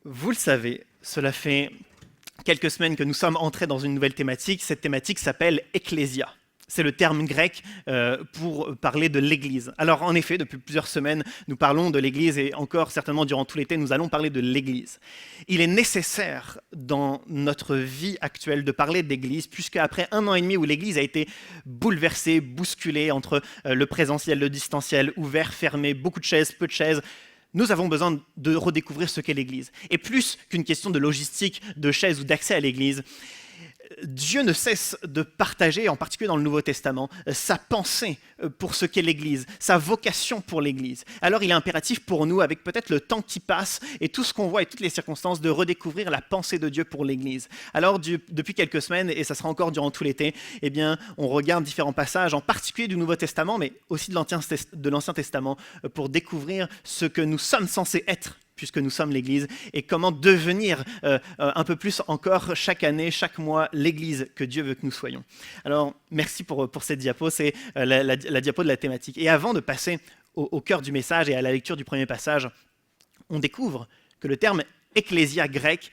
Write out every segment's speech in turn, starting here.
Vous le savez, cela fait quelques semaines que nous sommes entrés dans une nouvelle thématique. Cette thématique s'appelle Ecclésia. C'est le terme grec pour parler de l'Église. Alors en effet, depuis plusieurs semaines, nous parlons de l'Église et encore certainement durant tout l'été, nous allons parler de l'Église. Il est nécessaire dans notre vie actuelle de parler d'Église, puisqu'après 1 an et demi où l'Église a été bouleversée, bousculée entre le présentiel, le distanciel, ouvert, fermé, beaucoup de chaises, peu de chaises, nous avons besoin de redécouvrir ce qu'est l'Église. Et plus qu'une question de logistique, de chaises ou d'accès à l'Église, Dieu ne cesse de partager, en particulier dans le Nouveau Testament, sa pensée pour ce qu'est l'Église, sa vocation pour l'Église. Alors il est impératif pour nous, avec peut-être le temps qui passe et tout ce qu'on voit et toutes les circonstances, de redécouvrir la pensée de Dieu pour l'Église. Alors depuis quelques semaines, et ça sera encore durant tout l'été, eh bien, on regarde différents passages, en particulier du Nouveau Testament, mais aussi de l'Ancien Testament, pour découvrir ce que nous sommes censés être, puisque nous sommes l'Église, et comment devenir un peu plus encore chaque année, chaque mois, l'Église que Dieu veut que nous soyons. Alors, merci pour cette diapo, c'est la diapo de la thématique. Et avant de passer au cœur du message et à la lecture du premier passage, on découvre que le terme ecclésia grec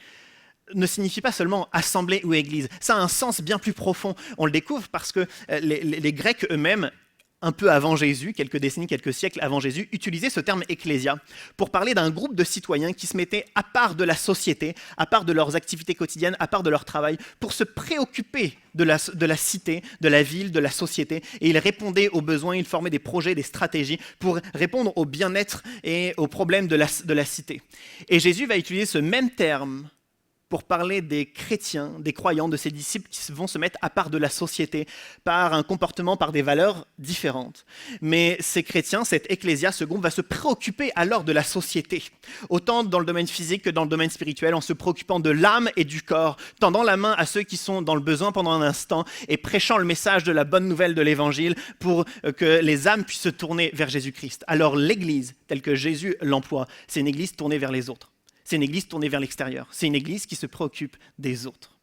ne signifie pas seulement assemblée ou église, ça a un sens bien plus profond. On le découvre parce que les Grecs eux-mêmes, un peu avant Jésus, quelques décennies, quelques siècles avant Jésus, utilisaient ce terme ecclésia pour parler d'un groupe de citoyens qui se mettaient à part de la société, à part de leurs activités quotidiennes, à part de leur travail, pour se préoccuper de la cité, de la ville, de la société. Et ils répondaient aux besoins, ils formaient des projets, des stratégies pour répondre au bien-être et aux problèmes de la cité. Et Jésus va utiliser ce même terme pour parler des chrétiens, des croyants, de ses disciples qui vont se mettre à part de la société, par un comportement, par des valeurs différentes. Mais ces chrétiens, cette ecclésia, ce groupe, va se préoccuper alors de la société, autant dans le domaine physique que dans le domaine spirituel, en se préoccupant de l'âme et du corps, tendant la main à ceux qui sont dans le besoin pendant un instant et prêchant le message de la bonne nouvelle de l'évangile pour que les âmes puissent se tourner vers Jésus-Christ. Alors l'Église, telle que Jésus l'emploie, c'est une Église tournée vers les autres. C'est une église tournée vers l'extérieur. C'est une église qui se préoccupe des autres.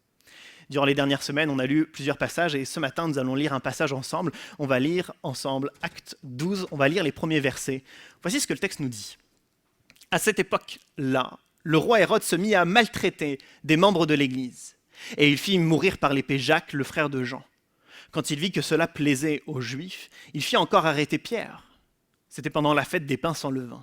Durant les dernières semaines, on a lu plusieurs passages et ce matin, nous allons lire un passage ensemble. On va lire ensemble Acte 12, on va lire les premiers versets. Voici ce que le texte nous dit. À cette époque-là, le roi Hérode se mit à maltraiter des membres de l'église et il fit mourir par l'épée Jacques, le frère de Jean. Quand il vit que cela plaisait aux Juifs, il fit encore arrêter Pierre. C'était pendant la fête des pains sans levain.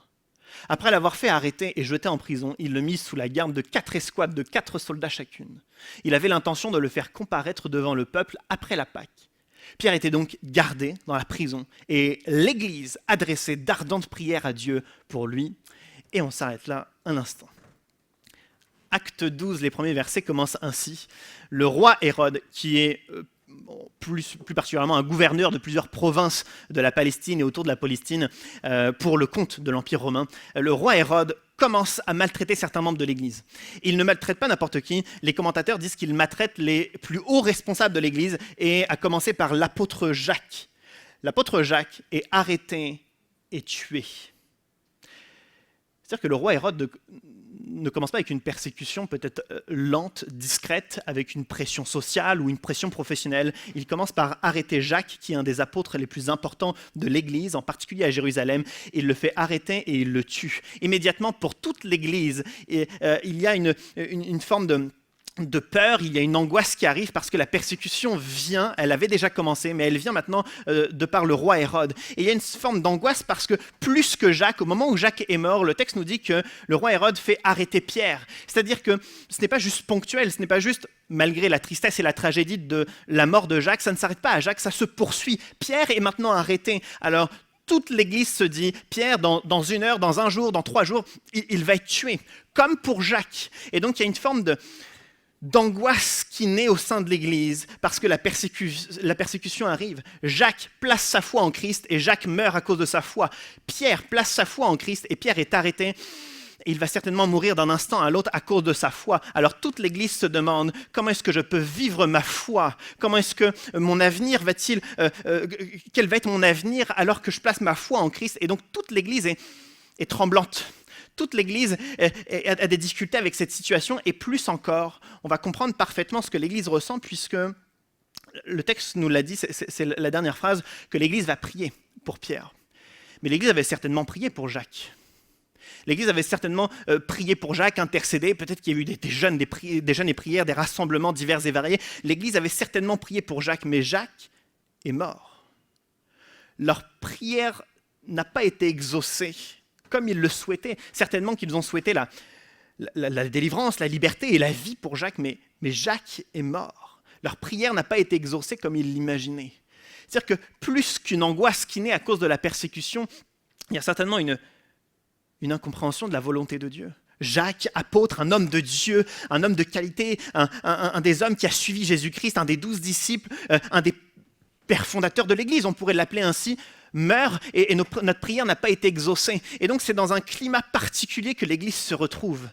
Après l'avoir fait arrêter et jeter en prison, il le mit sous la garde de 4 escouades de 4 soldats chacune. Il avait l'intention de le faire comparaître devant le peuple après la Pâque. Pierre était donc gardé dans la prison et l'Église adressait d'ardentes prières à Dieu pour lui. Et on s'arrête là un instant. Acte 12, les premiers versets commencent ainsi. Le roi Hérode, qui est plus particulièrement un gouverneur de plusieurs provinces de la Palestine et autour de la Palestine pour le compte de l'Empire romain, le roi Hérode commence à maltraiter certains membres de l'Église. Il ne maltraite pas n'importe qui. Les commentateurs disent qu'il maltraite les plus hauts responsables de l'Église et à commencer par l'apôtre Jacques. L'apôtre Jacques est arrêté et tué. C'est-à-dire que le roi Hérode ne commence pas avec une persécution peut-être lente, discrète, avec une pression sociale ou une pression professionnelle. Il commence par arrêter Jacques, qui est un des apôtres les plus importants de l'Église, en particulier à Jérusalem. Il le fait arrêter et il le tue. Immédiatement, pour toute l'Église, il y a une forme de peur, il y a une angoisse qui arrive parce que la persécution vient, elle avait déjà commencé, mais elle vient maintenant de par le roi Hérode. Et il y a une forme d'angoisse parce que plus que Jacques, au moment où Jacques est mort, le texte nous dit que le roi Hérode fait arrêter Pierre. C'est-à-dire que ce n'est pas juste ponctuel, ce n'est pas juste malgré la tristesse et la tragédie de la mort de Jacques, ça ne s'arrête pas à Jacques, ça se poursuit. Pierre est maintenant arrêté. Alors, toute l'Église se dit, Pierre, dans 1 heure, dans 1 jour, dans 3 jours, il va être tué, comme pour Jacques. Et donc, il y a une forme d'angoisse qui naît au sein de l'Église parce que la persécution arrive. Jacques place sa foi en Christ et Jacques meurt à cause de sa foi. Pierre place sa foi en Christ et Pierre est arrêté. Et il va certainement mourir d'un instant à l'autre à cause de sa foi. Alors toute l'Église se demande comment est-ce que je peux vivre ma foi ? Comment est-ce que mon avenir quel va être mon avenir alors que je place ma foi en Christ ? Et donc toute l'Église est tremblante. Toute l'Église a des difficultés avec cette situation et plus encore, on va comprendre parfaitement ce que l'Église ressent puisque le texte nous l'a dit, c'est la dernière phrase, que l'Église va prier pour Pierre. Mais l'Église avait certainement prié pour Jacques. L'Église avait certainement prié pour Jacques, intercédé, peut-être qu'il y a eu des jeûnes et prières, des rassemblements divers et variés. L'Église avait certainement prié pour Jacques, mais Jacques est mort. Leur prière n'a pas été exaucée comme ils le souhaitaient. Certainement qu'ils ont souhaité la délivrance, la liberté et la vie pour Jacques, mais Jacques est mort. Leur prière n'a pas été exaucée comme ils l'imaginaient. C'est-à-dire que plus qu'une angoisse qui naît à cause de la persécution, il y a certainement une incompréhension de la volonté de Dieu. Jacques, apôtre, un homme de Dieu, un homme de qualité, un des hommes qui a suivi Jésus-Christ, un des 12 disciples, un des pères fondateurs de l'Église, on pourrait l'appeler ainsi, meurt et notre prière n'a pas été exaucée. Et donc c'est dans un climat particulier que l'Église se retrouve,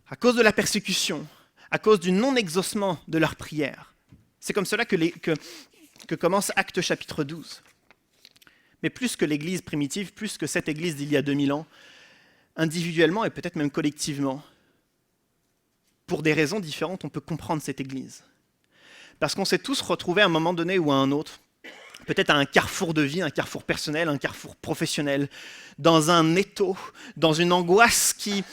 à cause de la persécution, à cause du non-exaucement de leur prière. C'est comme cela que commence Actes chapitre 12. Mais plus que l'Église primitive, plus que cette Église d'il y a 2000 ans, individuellement et peut-être même collectivement, pour des raisons différentes, on peut comprendre cette Église. Parce qu'on s'est tous retrouvés à un moment donné ou à un autre, peut-être à un carrefour de vie, un carrefour personnel, un carrefour professionnel, dans un étau, dans une angoisse qui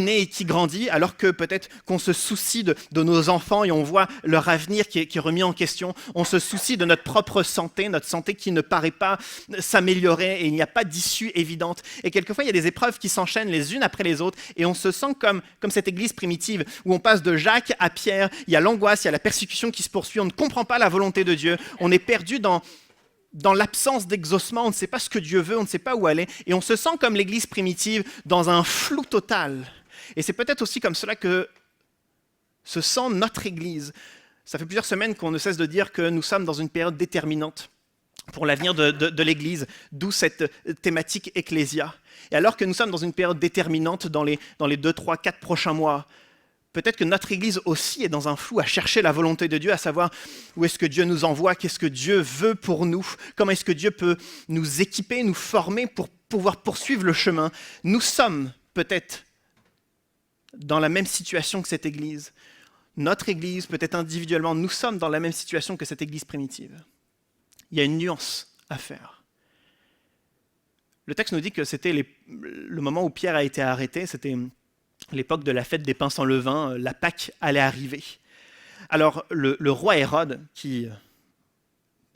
naît et qui grandit, alors que peut-être qu'on se soucie de nos enfants et on voit leur avenir qui est remis en question. On se soucie de notre propre santé, notre santé qui ne paraît pas s'améliorer et il n'y a pas d'issue évidente. Et quelquefois, il y a des épreuves qui s'enchaînent les unes après les autres et on se sent comme cette église primitive où on passe de Jacques à Pierre, il y a l'angoisse, il y a la persécution qui se poursuit, on ne comprend pas la volonté de Dieu, on est perdu dans l'absence d'exaucement, on ne sait pas ce que Dieu veut, on ne sait pas où aller, et on se sent comme l'église primitive dans un flou total. Et c'est peut-être aussi comme cela que se sent notre église. Ça fait plusieurs semaines qu'on ne cesse de dire que nous sommes dans une période déterminante pour l'avenir de l'église, d'où cette thématique Ecclésia. Et alors que nous sommes dans une période déterminante dans les 2, 3, 4 prochains mois, peut-être que notre Église aussi est dans un flou à chercher la volonté de Dieu, à savoir où est-ce que Dieu nous envoie, qu'est-ce que Dieu veut pour nous, comment est-ce que Dieu peut nous équiper, nous former pour pouvoir poursuivre le chemin. Nous sommes peut-être dans la même situation que cette Église. Notre Église, peut-être individuellement, nous sommes dans la même situation que cette Église primitive. Il y a une nuance à faire. Le texte nous dit que c'était le moment où Pierre a été arrêté, c'était l'époque de la fête des pains sans levain, la Pâque allait arriver. Alors le roi Hérode, qui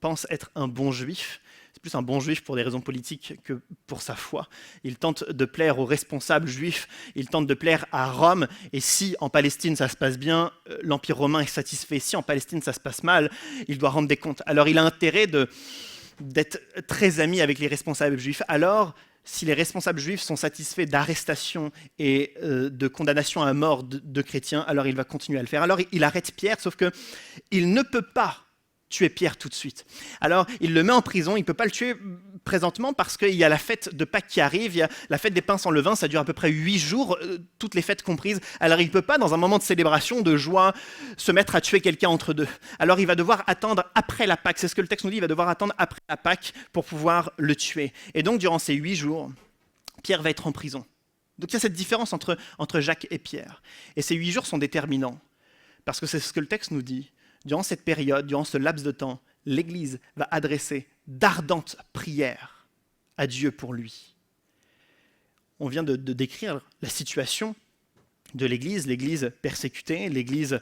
pense être un bon juif, c'est plus un bon juif pour des raisons politiques que pour sa foi, il tente de plaire aux responsables juifs, il tente de plaire à Rome, et si en Palestine ça se passe bien, l'Empire romain est satisfait, si en Palestine ça se passe mal, il doit rendre des comptes. Alors il a intérêt d'être très ami avec les responsables juifs. Alors, si les responsables juifs sont satisfaits d'arrestation et de condamnation à mort de chrétiens, alors il va continuer à le faire. Alors il arrête Pierre, sauf qu'il ne peut pas tuer Pierre tout de suite. Alors il le met en prison, il ne peut pas le tuer présentement parce qu'il y a la fête de Pâques qui arrive, il y a la fête des pains sans levain, ça dure à peu près 8 jours, toutes les fêtes comprises. Alors il ne peut pas, dans un moment de célébration, de joie, se mettre à tuer quelqu'un entre deux. Alors il va devoir attendre après la Pâque, c'est ce que le texte nous dit, il va devoir attendre après la Pâque pour pouvoir le tuer. Et donc durant ces 8 jours, Pierre va être en prison. Donc il y a cette différence entre Jacques et Pierre. Et ces 8 jours sont déterminants, parce que c'est ce que le texte nous dit. Durant cette période, durant ce laps de temps, l'Église va adresser d'ardentes prières à Dieu pour lui. On vient de décrire la situation de l'Église persécutée, l'Église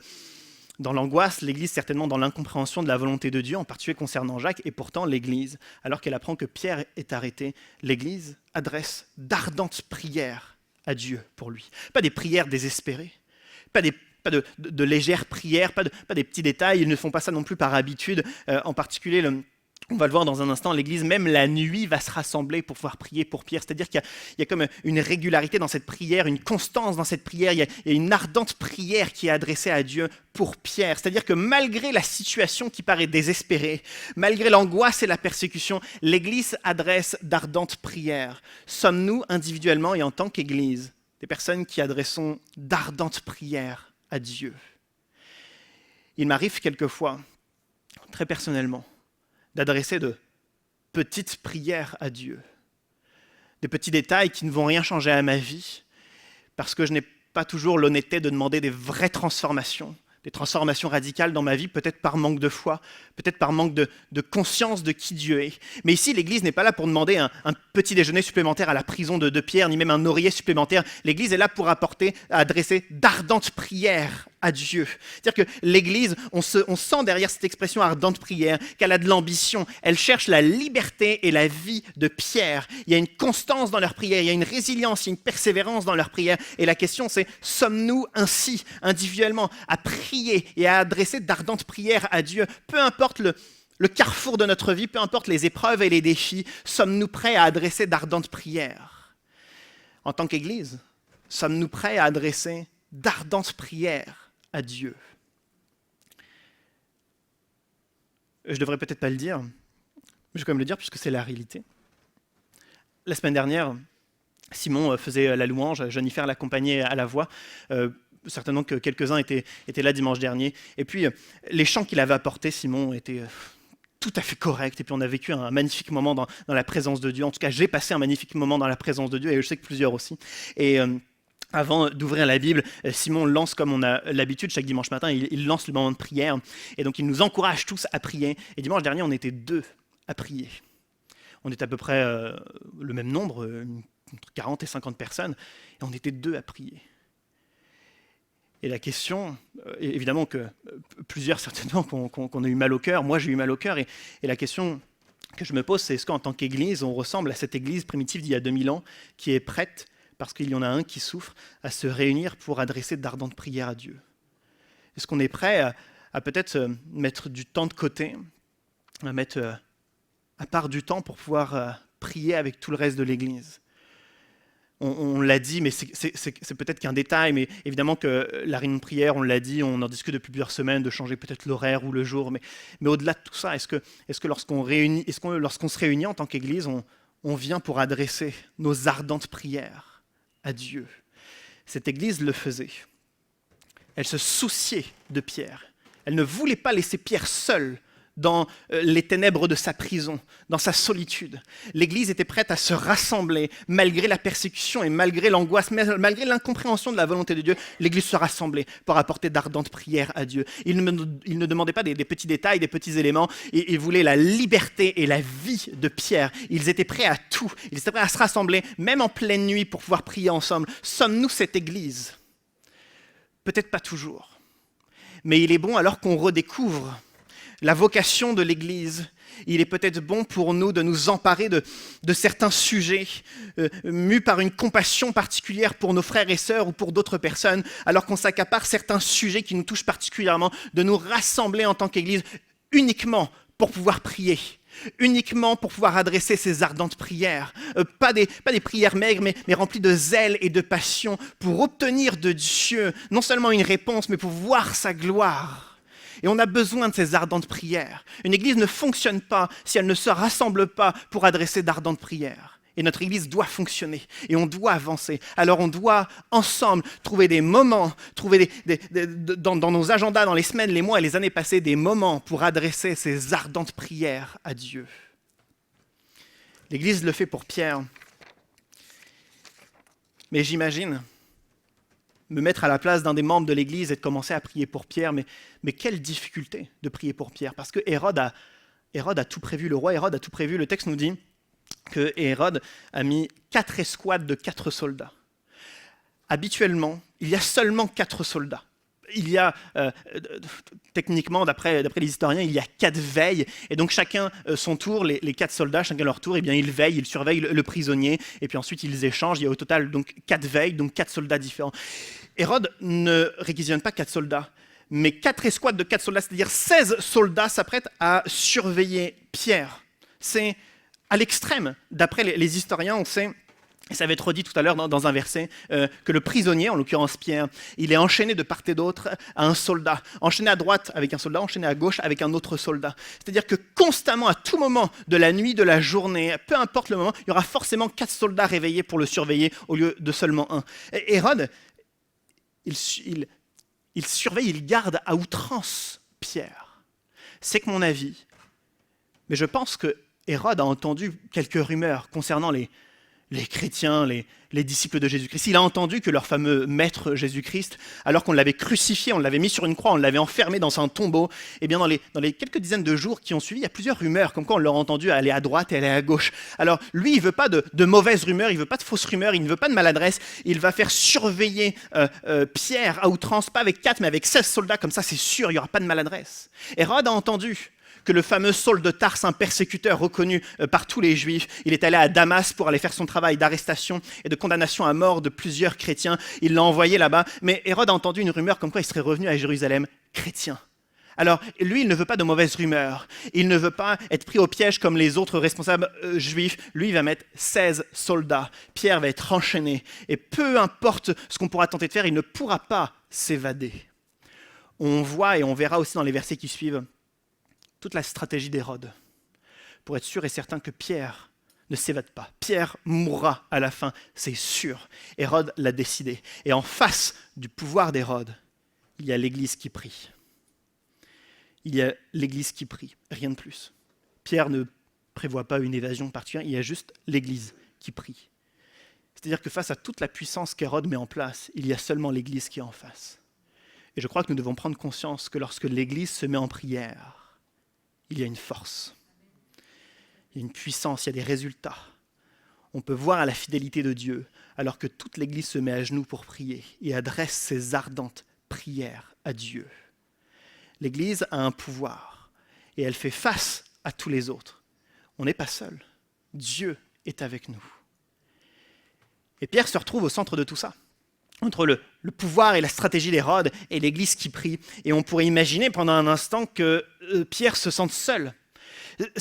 dans l'angoisse, l'Église certainement dans l'incompréhension de la volonté de Dieu, en particulier concernant Jacques, et pourtant l'Église, alors qu'elle apprend que Pierre est arrêté, l'Église adresse d'ardentes prières à Dieu pour lui. Pas des prières désespérées, pas de légères prières, pas des petits détails, ils ne font pas ça non plus par habitude, en particulier, on va le voir dans un instant, l'Église, même la nuit, va se rassembler pour pouvoir prier pour Pierre, c'est-à-dire qu'il y a comme une régularité dans cette prière, une constance dans cette prière, il y a une ardente prière qui est adressée à Dieu pour Pierre, c'est-à-dire que malgré la situation qui paraît désespérée, malgré l'angoisse et la persécution, l'Église adresse d'ardentes prières. Sommes-nous individuellement et en tant qu'Église des personnes qui adressons d'ardentes prières à Dieu? Il m'arrive quelquefois, très personnellement, d'adresser de petites prières à Dieu, des petits détails qui ne vont rien changer à ma vie, parce que je n'ai pas toujours l'honnêteté de demander des vraies transformations, des transformations radicales dans ma vie, peut-être par manque de foi, peut-être par manque de conscience de qui Dieu est. Mais ici, l'Église n'est pas là pour demander un petit déjeuner supplémentaire à la prison de Pierre, ni même un oreiller supplémentaire. L'Église est là pour adresser d'ardentes prières à Dieu. C'est-à-dire que l'Église, on sent derrière cette expression ardente prière qu'elle a de l'ambition. Elle cherche la liberté et la vie de Pierre. Il y a une constance dans leur prière, il y a une résilience, il y a une persévérance dans leur prière. Et la question c'est, sommes-nous ainsi, individuellement, à prier et à adresser d'ardentes prières à Dieu, peu importe le carrefour de notre vie, peu importe les épreuves et les défis, sommes-nous prêts à adresser d'ardentes prières? En tant qu'Église, sommes-nous prêts à adresser d'ardentes prières à Dieu? Je devrais peut-être pas le dire, mais je vais quand même le dire puisque c'est la réalité. La semaine dernière, Simon faisait la louange, Jennifer l'accompagnait à la voix. Certainement que quelques-uns étaient là dimanche dernier. Et puis, les chants qu'il avait apportés, Simon, étaient tout à fait corrects. Et puis, on a vécu un magnifique moment dans la présence de Dieu. En tout cas, j'ai passé un magnifique moment dans la présence de Dieu, et je sais que plusieurs aussi. Et avant d'ouvrir la Bible, Simon lance, comme on a l'habitude, chaque dimanche matin, il lance le moment de prière. Et donc, il nous encourage tous à prier. Et dimanche dernier, on était 2 à prier. On était à peu près le même nombre, entre 40 et 50 personnes, et on était 2 à prier. Et la question, évidemment que plusieurs certainement qu'on a eu mal au cœur, moi j'ai eu mal au cœur, et la question que je me pose, c'est est-ce qu'en tant qu'Église, on ressemble à cette Église primitive d'il y a 2000 ans, qui est prête, parce qu'il y en a un qui souffre, à se réunir pour adresser d'ardentes prières à Dieu? Est-ce qu'on est prêt à peut-être mettre du temps de côté, à mettre à part du temps pour pouvoir prier avec tout le reste de l'Église? On l'a dit, mais c'est peut-être qu'un détail, mais évidemment que la réunion de prière, on l'a dit, on en discute depuis plusieurs semaines, de changer peut-être l'horaire ou le jour, mais au-delà de tout ça, est-ce que lorsqu'on se réunit en tant qu'Église, on vient pour adresser nos ardentes prières à Dieu? Cette Église le faisait. Elle se souciait de Pierre. Elle ne voulait pas laisser Pierre seul dans les ténèbres de sa prison, dans sa solitude. L'Église était prête à se rassembler, malgré la persécution et malgré l'angoisse, malgré l'incompréhension de la volonté de Dieu. L'Église se rassemblait pour apporter d'ardentes prières à Dieu. Il ne demandait pas des petits détails, des petits éléments. Il voulait la liberté et la vie de Pierre. Ils étaient prêts à tout. Ils étaient prêts à se rassembler, même en pleine nuit, pour pouvoir prier ensemble. Sommes-nous cette Église? Peut-être pas toujours. Mais il est bon, alors qu'on redécouvre la vocation de l'Église, il est peut-être bon pour nous de nous emparer de certains sujets, mus par une compassion particulière pour nos frères et sœurs ou pour d'autres personnes, alors qu'on s'accapare certains sujets qui nous touchent particulièrement, de nous rassembler en tant qu'Église uniquement pour pouvoir prier, uniquement pour pouvoir adresser ces ardentes prières, pas des prières maigres, mais remplies de zèle et de passion, pour obtenir de Dieu non seulement une réponse, mais pour voir sa gloire. Et on a besoin de ces ardentes prières. Une église ne fonctionne pas si elle ne se rassemble pas pour adresser d'ardentes prières. Et notre église doit fonctionner et on doit avancer. Alors on doit ensemble trouver des moments, dans nos agendas, dans les semaines, les mois et les années passées, des moments pour adresser ces ardentes prières à Dieu. L'église le fait pour Pierre. Mais j'imagine me mettre à la place d'un des membres de l'Église et de commencer à prier pour Pierre. Mais quelle difficulté de prier pour Pierre, parce que Hérode a tout prévu, le roi Hérode a tout prévu. Le texte nous dit que Hérode a mis 4 escouades de 4 soldats. Habituellement, il y a seulement 4 soldats. Il y a, techniquement, d'après les historiens, il y a 4 veilles, et donc chacun son tour, les 4 soldats, chacun leur tour, et bien ils veillent, ils surveillent le prisonnier, et puis ensuite ils échangent. Il y a au total donc 4 veilles, donc 4 soldats différents. Hérode ne réquisitionne pas 4 soldats, mais 4 escouades de 4 soldats, c'est-à-dire 16 soldats s'apprêtent à surveiller Pierre. C'est à l'extrême. D'après les historiens, on sait, et ça va être redit tout à l'heure dans un verset, que le prisonnier, en l'occurrence Pierre, il est enchaîné de part et d'autre à un soldat. Enchaîné à droite avec un soldat, enchaîné à gauche avec un autre soldat. C'est-à-dire que constamment, à tout moment de la nuit, de la journée, peu importe le moment, il y aura forcément 4 soldats réveillés pour le surveiller au lieu de seulement un. Et Hérode, il surveille, il garde à outrance Pierre. C'est que mon avis, mais je pense que Hérode a entendu quelques rumeurs concernant les les chrétiens, les disciples de Jésus-Christ. Il a entendu que leur fameux maître Jésus-Christ, alors qu'on l'avait crucifié, on l'avait mis sur une croix, on l'avait enfermé dans un tombeau, eh bien dans les quelques dizaines de jours qui ont suivi, il y a plusieurs rumeurs, comme quoi on l'a entendu aller à droite et aller à gauche. Alors lui, il ne veut pas de mauvaises rumeurs, il ne veut pas de fausses rumeurs, il ne veut pas de maladresse, il va faire surveiller Pierre à outrance, pas avec 4, mais avec 16 soldats, comme ça c'est sûr, il n'y aura pas de maladresse. Hérode a entendu que le fameux Saul de Tarse, un persécuteur reconnu par tous les Juifs, il est allé à Damas pour aller faire son travail d'arrestation et de condamnation à mort de plusieurs chrétiens. Il l'a envoyé là-bas, mais Hérode a entendu une rumeur comme quoi il serait revenu à Jérusalem chrétien. Alors, lui, il ne veut pas de mauvaises rumeurs. Il ne veut pas être pris au piège comme les autres responsables juifs. Lui, il va mettre 16 soldats. Pierre va être enchaîné. Et peu importe ce qu'on pourra tenter de faire, il ne pourra pas s'évader. On voit et on verra aussi dans les versets qui suivent toute la stratégie d'Hérode, pour être sûr et certain que Pierre ne s'évade pas. Pierre mourra à la fin, c'est sûr. Hérode l'a décidé. Et en face du pouvoir d'Hérode, il y a l'Église qui prie. Il y a l'Église qui prie, rien de plus. Pierre ne prévoit pas une évasion particulière, il y a juste l'Église qui prie. C'est-à-dire que face à toute la puissance qu'Hérode met en place, il y a seulement l'Église qui est en face. Et je crois que nous devons prendre conscience que lorsque l'Église se met en prière, il y a une force, il y a une puissance, il y a des résultats. On peut voir la fidélité de Dieu alors que toute l'Église se met à genoux pour prier et adresse ses ardentes prières à Dieu. L'Église a un pouvoir et elle fait face à tous les autres. On n'est pas seul. Dieu est avec nous. Et Pierre se retrouve au centre de tout ça, entre le pouvoir et la stratégie d'Hérode et l'Église qui prie. Et on pourrait imaginer pendant un instant que Pierre se sente seul.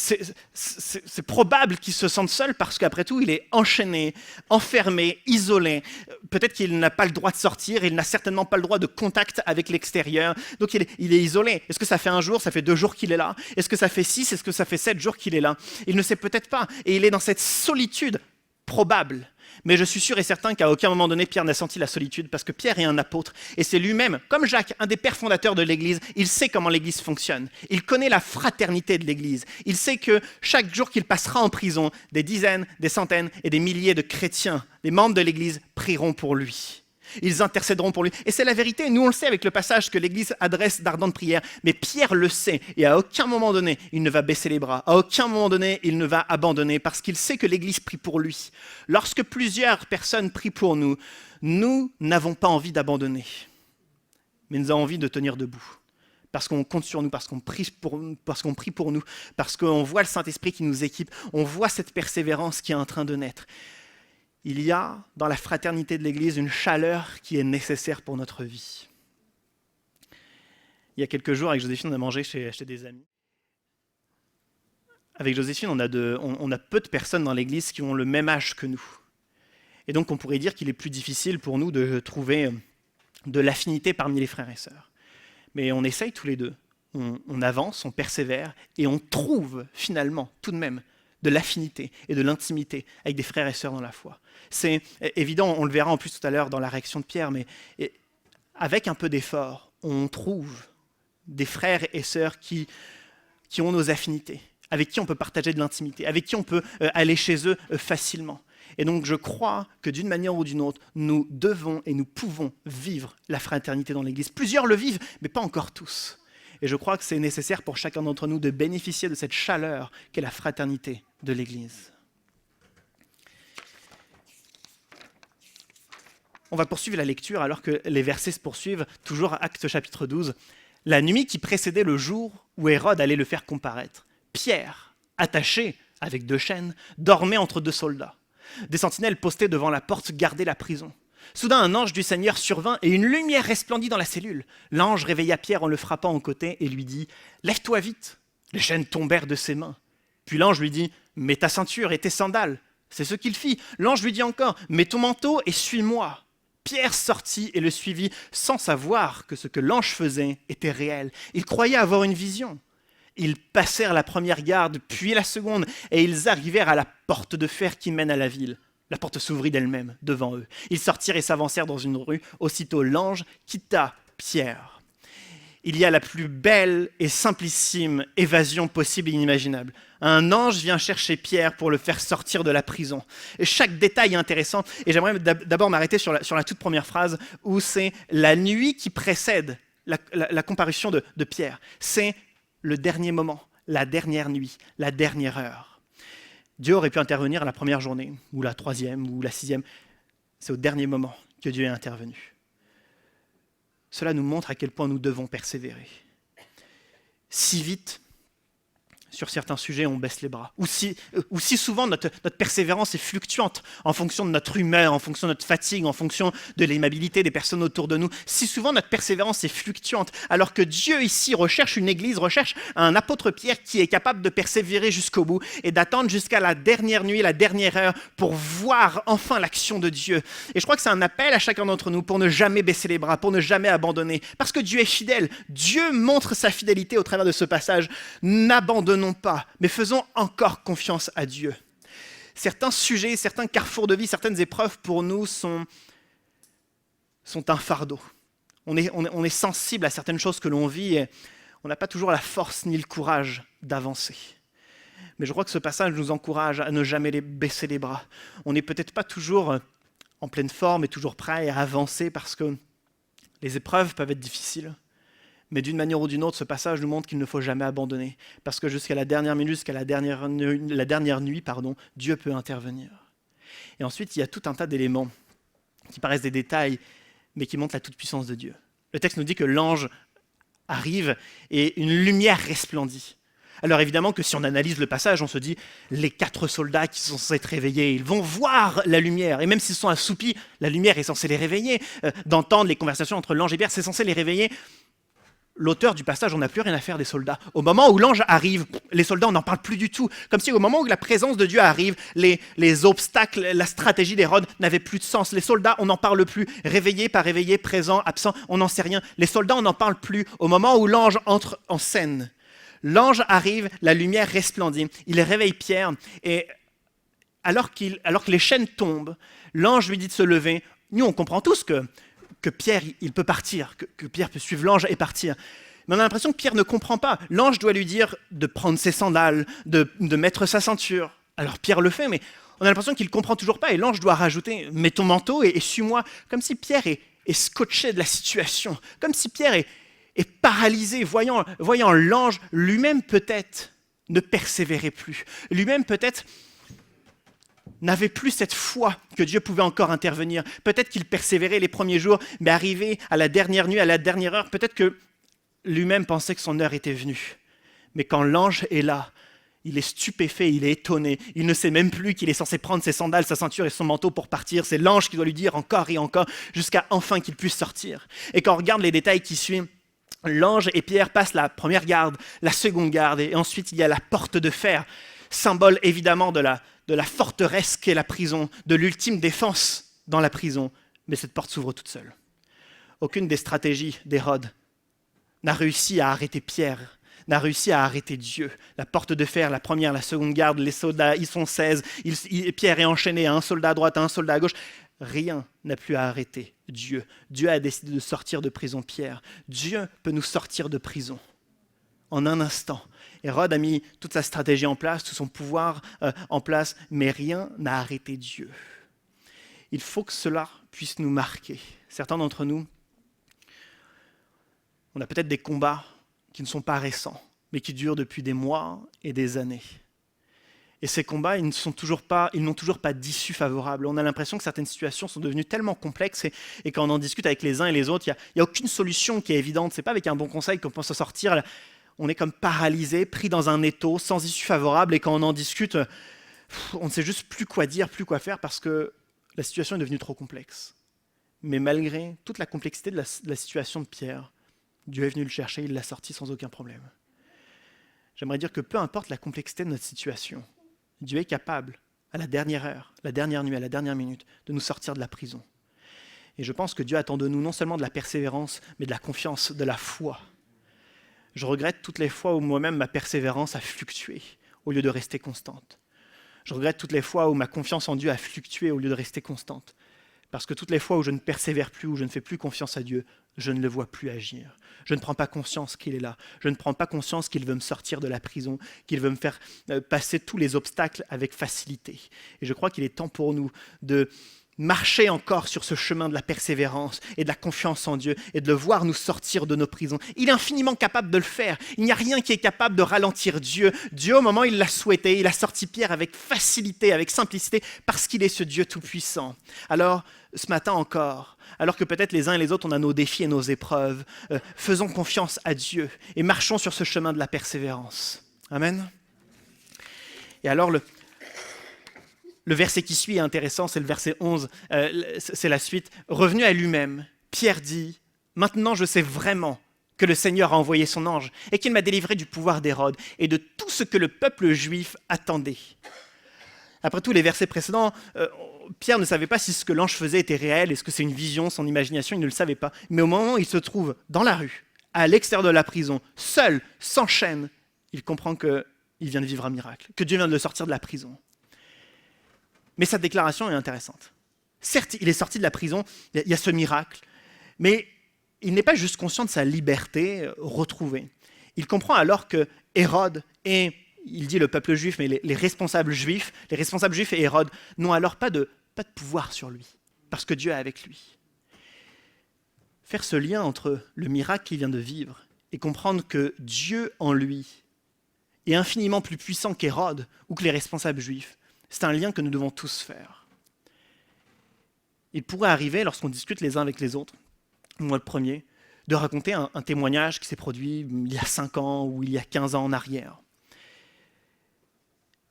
C'est probable qu'il se sente seul parce qu'après tout, il est enchaîné, enfermé, isolé. Peut-être qu'il n'a pas le droit de sortir, il n'a certainement pas le droit de contact avec l'extérieur. Donc il est isolé. Est-ce que ça fait un jour, ça fait 2 jours qu'il est là? Est-ce que ça fait 6, est-ce que ça fait 7 jours qu'il est là? Il ne sait peut-être pas. Et il est dans cette solitude probable. Mais je suis sûr et certain qu'à aucun moment donné, Pierre n'a senti la solitude parce que Pierre est un apôtre. Et c'est lui-même, comme Jacques, un des pères fondateurs de l'Église, il sait comment l'Église fonctionne. Il connaît la fraternité de l'Église. Il sait que chaque jour qu'il passera en prison, des dizaines, des centaines et des milliers de chrétiens, des membres de l'Église, prieront pour lui. Ils intercéderont pour lui. Et c'est la vérité. Nous, on le sait avec le passage que l'Église adresse d'ardentes prières. Mais Pierre le sait. Et à aucun moment donné, il ne va baisser les bras. À aucun moment donné, il ne va abandonner parce qu'il sait que l'Église prie pour lui. Lorsque plusieurs personnes prient pour nous, nous n'avons pas envie d'abandonner. Mais nous avons envie de tenir debout. Parce qu'on compte sur nous, parce qu'on prie pour nous, parce qu'on voit le Saint-Esprit qui nous équipe. On voit cette persévérance qui est en train de naître. Il y a dans la fraternité de l'Église une chaleur qui est nécessaire pour notre vie. Il y a quelques jours, avec Joséphine, on a mangé chez des amis. Avec Joséphine, on a peu de personnes dans l'Église qui ont le même âge que nous. Et donc, on pourrait dire qu'il est plus difficile pour nous de trouver de l'affinité parmi les frères et sœurs. Mais on essaye tous les deux. On avance, on persévère, et on trouve finalement, tout de même, de l'affinité et de l'intimité avec des frères et sœurs dans la foi. C'est évident, on le verra en plus tout à l'heure dans la réaction de Pierre, mais avec un peu d'effort, on trouve des frères et sœurs qui ont nos affinités, avec qui on peut partager de l'intimité, avec qui on peut aller chez eux facilement. Et donc je crois que d'une manière ou d'une autre, nous devons et nous pouvons vivre la fraternité dans l'Église. Plusieurs le vivent, mais pas encore tous. Et je crois que c'est nécessaire pour chacun d'entre nous de bénéficier de cette chaleur qu'est la fraternité de l'Église. On va poursuivre la lecture alors que les versets se poursuivent, toujours Actes chapitre 12. La nuit qui précédait le jour où Hérode allait le faire comparaître, Pierre, attaché avec 2 chaînes, dormait entre 2 soldats. Des sentinelles postées devant la porte gardaient la prison. Soudain, un ange du Seigneur survint et une lumière resplendit dans la cellule. L'ange réveilla Pierre en le frappant au côté et lui dit « Lève-toi vite !» Les chaînes tombèrent de ses mains. Puis l'ange lui dit « Mets ta ceinture et tes sandales. » C'est ce qu'il fit. L'ange lui dit encore « Mets ton manteau et suis-moi. » Pierre sortit et le suivit sans savoir que ce que l'ange faisait était réel. Il croyait avoir une vision. Ils passèrent la première garde, puis la seconde, et ils arrivèrent à la porte de fer qui mène à la ville. La porte s'ouvrit d'elle-même devant eux. Ils sortirent et s'avancèrent dans une rue. Aussitôt l'ange quitta Pierre. il y a la plus belle et simplissime évasion possible et inimaginable. Un ange vient chercher Pierre pour le faire sortir de la prison. Et chaque détail est intéressant. Et j'aimerais d'abord m'arrêter sur la toute première phrase, où c'est la nuit qui précède la comparution de Pierre. C'est le dernier moment, la dernière nuit, la dernière heure. Dieu aurait pu intervenir à la première journée, ou la troisième, ou la sixième. C'est au dernier moment que Dieu est intervenu. Cela nous montre à quel point nous devons persévérer. Si vite, sur certains sujets, on baisse les bras. Ou si souvent, notre persévérance est fluctuante en fonction de notre humeur, en fonction de notre fatigue, en fonction de l'aimabilité des personnes autour de nous. Si souvent, notre persévérance est fluctuante, alors que Dieu ici recherche une église, recherche un apôtre Pierre qui est capable de persévérer jusqu'au bout et d'attendre jusqu'à la dernière nuit, la dernière heure, pour voir enfin l'action de Dieu. Et je crois que c'est un appel à chacun d'entre nous pour ne jamais baisser les bras, pour ne jamais abandonner. Parce que Dieu est fidèle. Dieu montre sa fidélité au travers de ce passage. N'abandonnons pas, mais faisons encore confiance à Dieu. Certains sujets, certains carrefours de vie, certaines épreuves pour nous sont un fardeau. On est sensible à certaines choses que l'on vit et on n'a pas toujours la force ni le courage d'avancer. Mais je crois que ce passage nous encourage à ne jamais baisser les bras. On n'est peut-être pas toujours en pleine forme et toujours prêt à avancer parce que les épreuves peuvent être difficiles. Mais d'une manière ou d'une autre, ce passage nous montre qu'il ne faut jamais abandonner. Parce que jusqu'à la dernière minute, jusqu'à la dernière nuit, Dieu peut intervenir. Et ensuite, il y a tout un tas d'éléments qui paraissent des détails, mais qui montrent la toute-puissance de Dieu. Le texte nous dit que l'ange arrive et une lumière resplendit. Alors évidemment que si on analyse le passage, on se dit, les 4 soldats qui sont censés être réveillés, ils vont voir la lumière. Et même s'ils sont assoupis, la lumière est censée les réveiller. D'entendre les conversations entre l'ange et Pierre, c'est censé les réveiller. L'auteur du passage, on n'a plus rien à faire des soldats. Au moment où l'ange arrive, les soldats, on n'en parle plus du tout. Comme si au moment où la présence de Dieu arrive, les obstacles, la stratégie d'Hérode n'avait plus de sens. Les soldats, on n'en parle plus. Réveillés, pas réveillés, présents, absents, on n'en sait rien. Les soldats, on n'en parle plus. Au moment où l'ange entre en scène, l'ange arrive, la lumière resplendit. Il réveille Pierre et alors que les chaînes tombent, l'ange lui dit de se lever. Nous, on comprend tous que Pierre, il peut partir, que Pierre peut suivre l'ange et partir. Mais on a l'impression que Pierre ne comprend pas. L'ange doit lui dire de prendre ses sandales, de mettre sa ceinture. Alors Pierre le fait, mais on a l'impression qu'il ne comprend toujours pas. Et l'ange doit rajouter « mets ton manteau et suis-moi ». Comme si Pierre est scotché de la situation. Comme si Pierre est paralysé, voyant l'ange lui-même peut-être ne persévérait plus. Lui-même peut-être n'avait plus cette foi que Dieu pouvait encore intervenir. Peut-être qu'il persévérait les premiers jours, mais arrivé à la dernière nuit, à la dernière heure, peut-être que lui-même pensait que son heure était venue. Mais quand l'ange est là, il est stupéfait, il est étonné. Il ne sait même plus qu'il est censé prendre ses sandales, sa ceinture et son manteau pour partir. C'est l'ange qui doit lui dire encore et encore, jusqu'à enfin qu'il puisse sortir. Et quand on regarde les détails qui suivent, l'ange et Pierre passent la première garde, la seconde garde, et ensuite il y a la porte de fer, symbole évidemment de la forteresse qu'est la prison, de l'ultime défense dans la prison. Mais cette porte s'ouvre toute seule. Aucune des stratégies d'Hérode n'a réussi à arrêter Pierre, n'a réussi à arrêter Dieu. La porte de fer, la première, la seconde garde, les soldats, ils sont 16, Pierre est enchaîné à un soldat à droite, à un soldat à gauche. Rien n'a pu arrêter Dieu. Dieu a décidé de sortir de prison Pierre. Dieu peut nous sortir de prison en un instant. Hérode a mis toute sa stratégie en place, tout son pouvoir en place, mais rien n'a arrêté Dieu. Il faut que cela puisse nous marquer. Certains d'entre nous, on a peut-être des combats qui ne sont pas récents, mais qui durent depuis des mois et des années. Et ces combats, ils n'ont toujours pas d'issue favorable. On a l'impression que certaines situations sont devenues tellement complexes et quand on en discute avec les uns et les autres, il n'y a aucune solution qui est évidente. Ce n'est pas avec un bon conseil qu'on peut s'en sortir. On est comme paralysé, pris dans un étau, sans issue favorable. Et quand on en discute, on ne sait juste plus quoi dire, plus quoi faire, parce que la situation est devenue trop complexe. Mais malgré toute la complexité de la situation de Pierre, Dieu est venu le chercher, il l'a sorti sans aucun problème. J'aimerais dire que peu importe la complexité de notre situation, Dieu est capable, à la dernière heure, la dernière nuit, à la dernière minute, de nous sortir de la prison. Et je pense que Dieu attend de nous non seulement de la persévérance, mais de la confiance, de la foi. Je regrette toutes les fois où moi-même ma persévérance a fluctué au lieu de rester constante. Je regrette toutes les fois où ma confiance en Dieu a fluctué au lieu de rester constante. Parce que toutes les fois où je ne persévère plus, où je ne fais plus confiance à Dieu, je ne le vois plus agir. Je ne prends pas conscience qu'il est là. Je ne prends pas conscience qu'il veut me sortir de la prison, qu'il veut me faire passer tous les obstacles avec facilité. Et je crois qu'il est temps pour nous de marcher encore sur ce chemin de la persévérance et de la confiance en Dieu et de le voir nous sortir de nos prisons. Il est infiniment capable de le faire. Il n'y a rien qui est capable de ralentir Dieu. Dieu, au moment où il l'a souhaité, il a sorti Pierre avec facilité, avec simplicité, parce qu'il est ce Dieu tout-puissant. Alors, ce matin encore, alors que peut-être les uns et les autres, on a nos défis et nos épreuves, faisons confiance à Dieu et marchons sur ce chemin de la persévérance. Amen. Et alors, le verset qui suit est intéressant, c'est le verset 11, c'est la suite. Revenu à lui-même, Pierre dit « Maintenant je sais vraiment que le Seigneur a envoyé son ange et qu'il m'a délivré du pouvoir d'Hérode et de tout ce que le peuple juif attendait. » Après tout, les versets précédents, Pierre ne savait pas si ce que l'ange faisait était réel, est-ce que c'est une vision, son imagination, il ne le savait pas. Mais au moment où il se trouve dans la rue, à l'extérieur de la prison, seul, sans chaîne, il comprend qu'il vient de vivre un miracle, que Dieu vient de le sortir de la prison. Mais sa déclaration est intéressante. Certes, il est sorti de la prison, il y a ce miracle, mais il n'est pas juste conscient de sa liberté retrouvée. Il comprend alors que Hérode et, il dit le peuple juif, mais les responsables juifs et Hérode n'ont alors pas de pouvoir sur lui, parce que Dieu est avec lui. Faire ce lien entre le miracle qu'il vient de vivre et comprendre que Dieu en lui est infiniment plus puissant qu'Hérode ou que les responsables juifs, c'est un lien que nous devons tous faire. Il pourrait arriver, lorsqu'on discute les uns avec les autres, moi le premier, de raconter un témoignage qui s'est produit il y a 5 ans ou il y a 15 ans en arrière.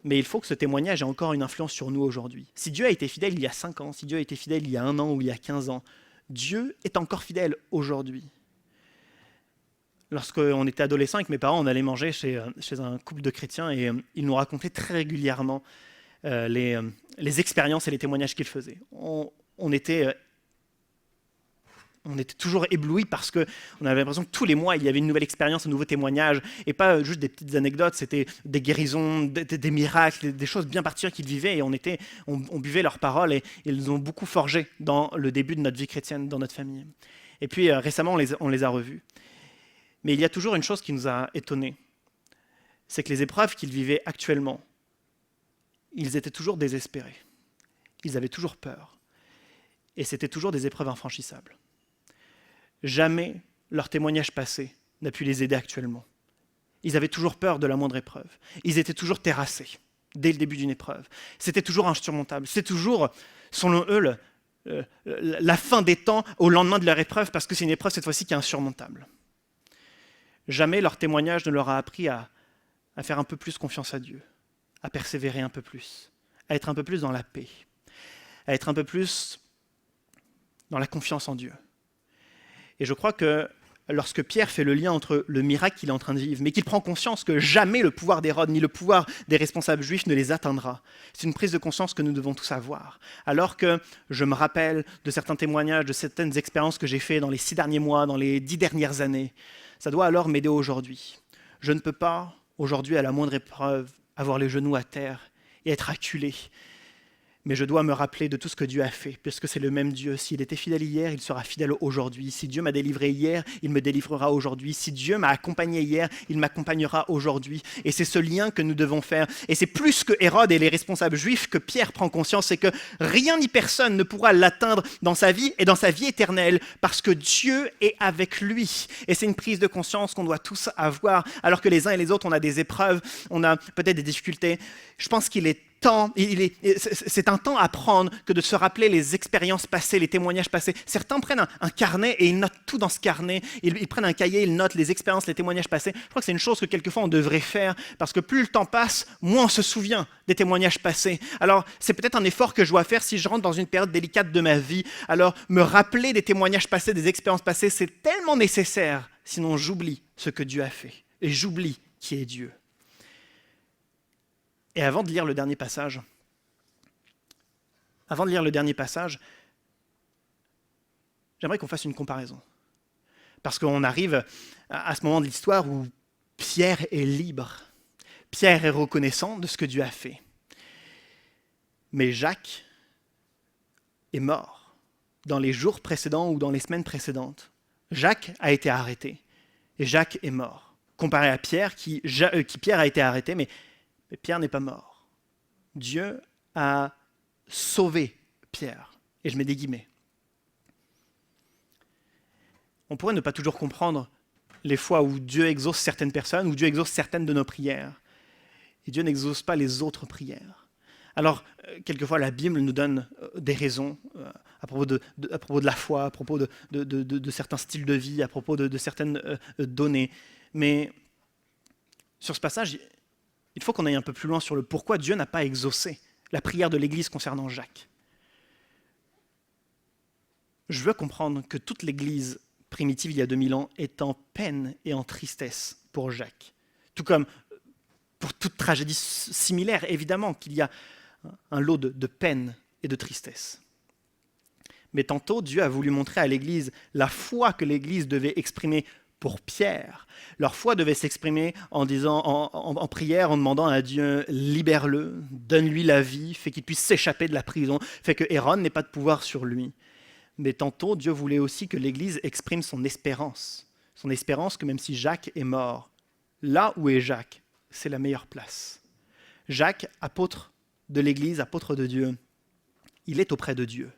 Mais il faut que ce témoignage ait encore une influence sur nous aujourd'hui. Si Dieu a été fidèle il y a 5 ans, si Dieu a été fidèle il y a 1 an ou il y a 15 ans, Dieu est encore fidèle aujourd'hui. Lorsqu'on était adolescent avec mes parents, on allait manger chez un couple de chrétiens et ils nous racontaient très régulièrement les expériences et les témoignages qu'ils faisaient. On était toujours éblouis parce qu'on avait l'impression que tous les mois, il y avait une nouvelle expérience, un nouveau témoignage, et pas juste des petites anecdotes, c'était des guérisons, des miracles, des choses bien particulières qu'ils vivaient, et on buvait leurs paroles, et ils nous ont beaucoup forgé dans le début de notre vie chrétienne, dans notre famille. Et puis récemment, on les a revus. Mais il y a toujours une chose qui nous a étonnés, c'est que les épreuves qu'ils vivaient actuellement, ils étaient toujours désespérés. Ils avaient toujours peur. Et c'était toujours des épreuves infranchissables. Jamais leur témoignage passé n'a pu les aider actuellement. Ils avaient toujours peur de la moindre épreuve. Ils étaient toujours terrassés dès le début d'une épreuve. C'était toujours insurmontable. C'était toujours, selon eux, la fin des temps au lendemain de leur épreuve, parce que c'est une épreuve cette fois-ci qui est insurmontable. Jamais leur témoignage ne leur a appris à faire un peu plus confiance à Dieu, à persévérer un peu plus, à être un peu plus dans la paix, à être un peu plus dans la confiance en Dieu. Et je crois que lorsque Pierre fait le lien entre le miracle qu'il est en train de vivre, mais qu'il prend conscience que jamais le pouvoir d'Hérode ni le pouvoir des responsables juifs ne les atteindra, c'est une prise de conscience que nous devons tous avoir. Alors que je me rappelle de certains témoignages, de certaines expériences que j'ai faites dans les 6 derniers mois, dans les 10 dernières années, ça doit alors m'aider aujourd'hui. Je ne peux pas, aujourd'hui, à la moindre épreuve, avoir les genoux à terre et être acculé. Mais je dois me rappeler de tout ce que Dieu a fait, puisque c'est le même Dieu. S'il était fidèle hier, il sera fidèle aujourd'hui. Si Dieu m'a délivré hier, il me délivrera aujourd'hui. Si Dieu m'a accompagné hier, il m'accompagnera aujourd'hui. Et c'est ce lien que nous devons faire. Et c'est plus que Hérode et les responsables juifs que Pierre prend conscience, c'est que rien ni personne ne pourra l'atteindre dans sa vie et dans sa vie éternelle, parce que Dieu est avec lui. Et c'est une prise de conscience qu'on doit tous avoir, alors que les uns et les autres, on a des épreuves, on a peut-être des difficultés. Je pense qu'il est c'est un temps à prendre que de se rappeler les expériences passées, les témoignages passés. Certains prennent un carnet et ils notent tout dans ce carnet. Ils prennent un cahier, ils notent les expériences, les témoignages passés. Je crois que c'est une chose que quelquefois on devrait faire, parce que plus le temps passe, moins on se souvient des témoignages passés. Alors c'est peut-être un effort que je dois faire si je rentre dans une période délicate de ma vie. Alors me rappeler des témoignages passés, des expériences passées, c'est tellement nécessaire. Sinon j'oublie ce que Dieu a fait et j'oublie qui est Dieu. Et avant de lire le dernier passage, j'aimerais qu'on fasse une comparaison. Parce qu'on arrive à ce moment de l'histoire où Pierre est libre. Pierre est reconnaissant de ce que Dieu a fait. Mais Jacques est mort. dans les jours précédents ou dans les semaines précédentes, Jacques a été arrêté et Jacques est mort. Comparé à Pierre, Pierre a été arrêté, mais Pierre n'est pas mort. Dieu a sauvé Pierre. Et je mets des guillemets. On pourrait ne pas toujours comprendre les fois où Dieu exauce certaines personnes, où Dieu exauce certaines de nos prières. Et Dieu n'exauce pas les autres prières. Alors, quelquefois, la Bible nous donne des raisons à propos de la foi, à propos de certains styles de vie, à propos de certaines données. Mais sur ce passage, il faut qu'on aille un peu plus loin sur le pourquoi Dieu n'a pas exaucé la prière de l'Église concernant Jacques. Je veux comprendre que toute l'Église primitive il y a 2000 ans est en peine et en tristesse pour Jacques. Tout comme pour toute tragédie similaire, évidemment qu'il y a un lot de peine et de tristesse. Mais tantôt, Dieu a voulu montrer à l'Église la foi que l'Église devait exprimer pour Pierre. Leur foi devait s'exprimer en disant, en prière, en demandant à Dieu, libère-le, donne-lui la vie, fait qu'il puisse s'échapper de la prison, fait que Hérode n'ait pas de pouvoir sur lui. Mais tantôt, Dieu voulait aussi que l'Église exprime son espérance que même si Jacques est mort, là où est Jacques, c'est la meilleure place. Jacques, apôtre de l'Église, apôtre de Dieu, il est auprès de Dieu.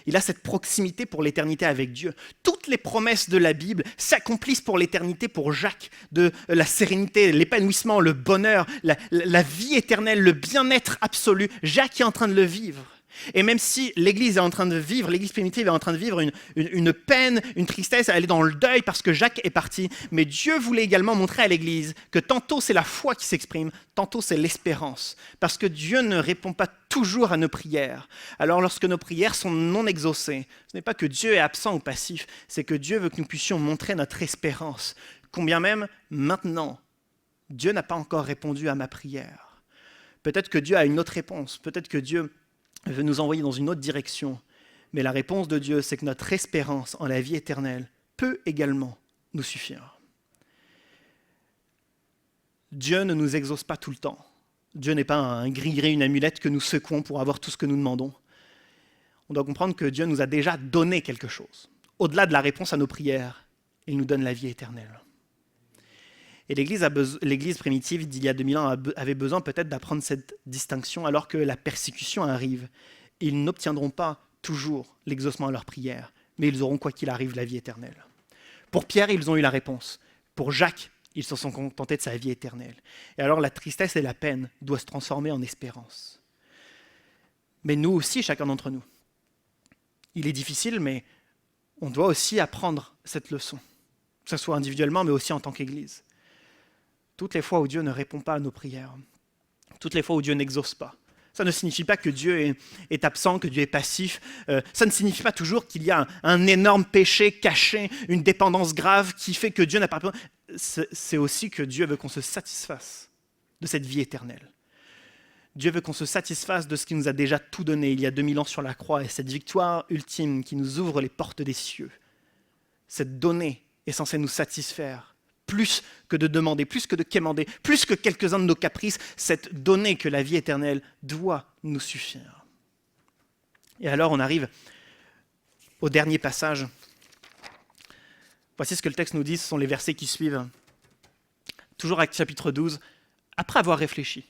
Il a cette proximité pour l'éternité avec Dieu. Toutes les promesses de la Bible s'accomplissent pour l'éternité pour Jacques, de la sérénité, l'épanouissement, le bonheur, la vie éternelle, le bien-être absolu. Jacques est en train de le vivre. Et même si l'Église est en train de vivre, l'Église primitive est en train de vivre une peine, une tristesse, elle est dans le deuil parce que Jacques est parti. Mais Dieu voulait également montrer à l'Église que tantôt c'est la foi qui s'exprime, tantôt c'est l'espérance. Parce que Dieu ne répond pas toujours à nos prières. Alors lorsque nos prières sont non exaucées, ce n'est pas que Dieu est absent ou passif, c'est que Dieu veut que nous puissions montrer notre espérance. Combien même maintenant, Dieu n'a pas encore répondu à ma prière. Peut-être que Dieu a une autre réponse, peut-être que Dieu veut nous envoyer dans une autre direction. Mais la réponse de Dieu, c'est que notre espérance en la vie éternelle peut également nous suffire. Dieu ne nous exauce pas tout le temps. Dieu n'est pas un gris-gris, une amulette que nous secouons pour avoir tout ce que nous demandons. On doit comprendre que Dieu nous a déjà donné quelque chose. Au-delà de la réponse à nos prières, il nous donne la vie éternelle. Et l'Église primitive d'il y a 2000 ans avait besoin peut-être d'apprendre cette distinction alors que la persécution arrive. Ils n'obtiendront pas toujours l'exaucement à leur prière, mais ils auront quoi qu'il arrive la vie éternelle. Pour Pierre, ils ont eu la réponse. Pour Jacques, ils se sont contentés de sa vie éternelle. Et alors la tristesse et la peine doivent se transformer en espérance. Mais nous aussi, chacun d'entre nous. Il est difficile, mais on doit aussi apprendre cette leçon, que ce soit individuellement, mais aussi en tant qu'Église. Toutes les fois où Dieu ne répond pas à nos prières, toutes les fois où Dieu n'exauce pas, ça ne signifie pas que Dieu est absent, que Dieu est passif. Ça ne signifie pas toujours qu'il y a un énorme péché caché, une dépendance grave qui fait que Dieu n'a pas besoin. C'est aussi que Dieu veut qu'on se satisfasse de cette vie éternelle. Dieu veut qu'on se satisfasse de ce qu'il nous a déjà tout donné il y a 2000 ans sur la croix et cette victoire ultime qui nous ouvre les portes des cieux. Cette donnée est censée nous satisfaire. Plus que de demander, plus que de quémander, plus que quelques-uns de nos caprices, cette donnée que la vie éternelle doit nous suffire. Et alors on arrive au dernier passage. Voici ce que le texte nous dit, ce sont les versets qui suivent. Toujours Actes chapitre 12. Après avoir réfléchi,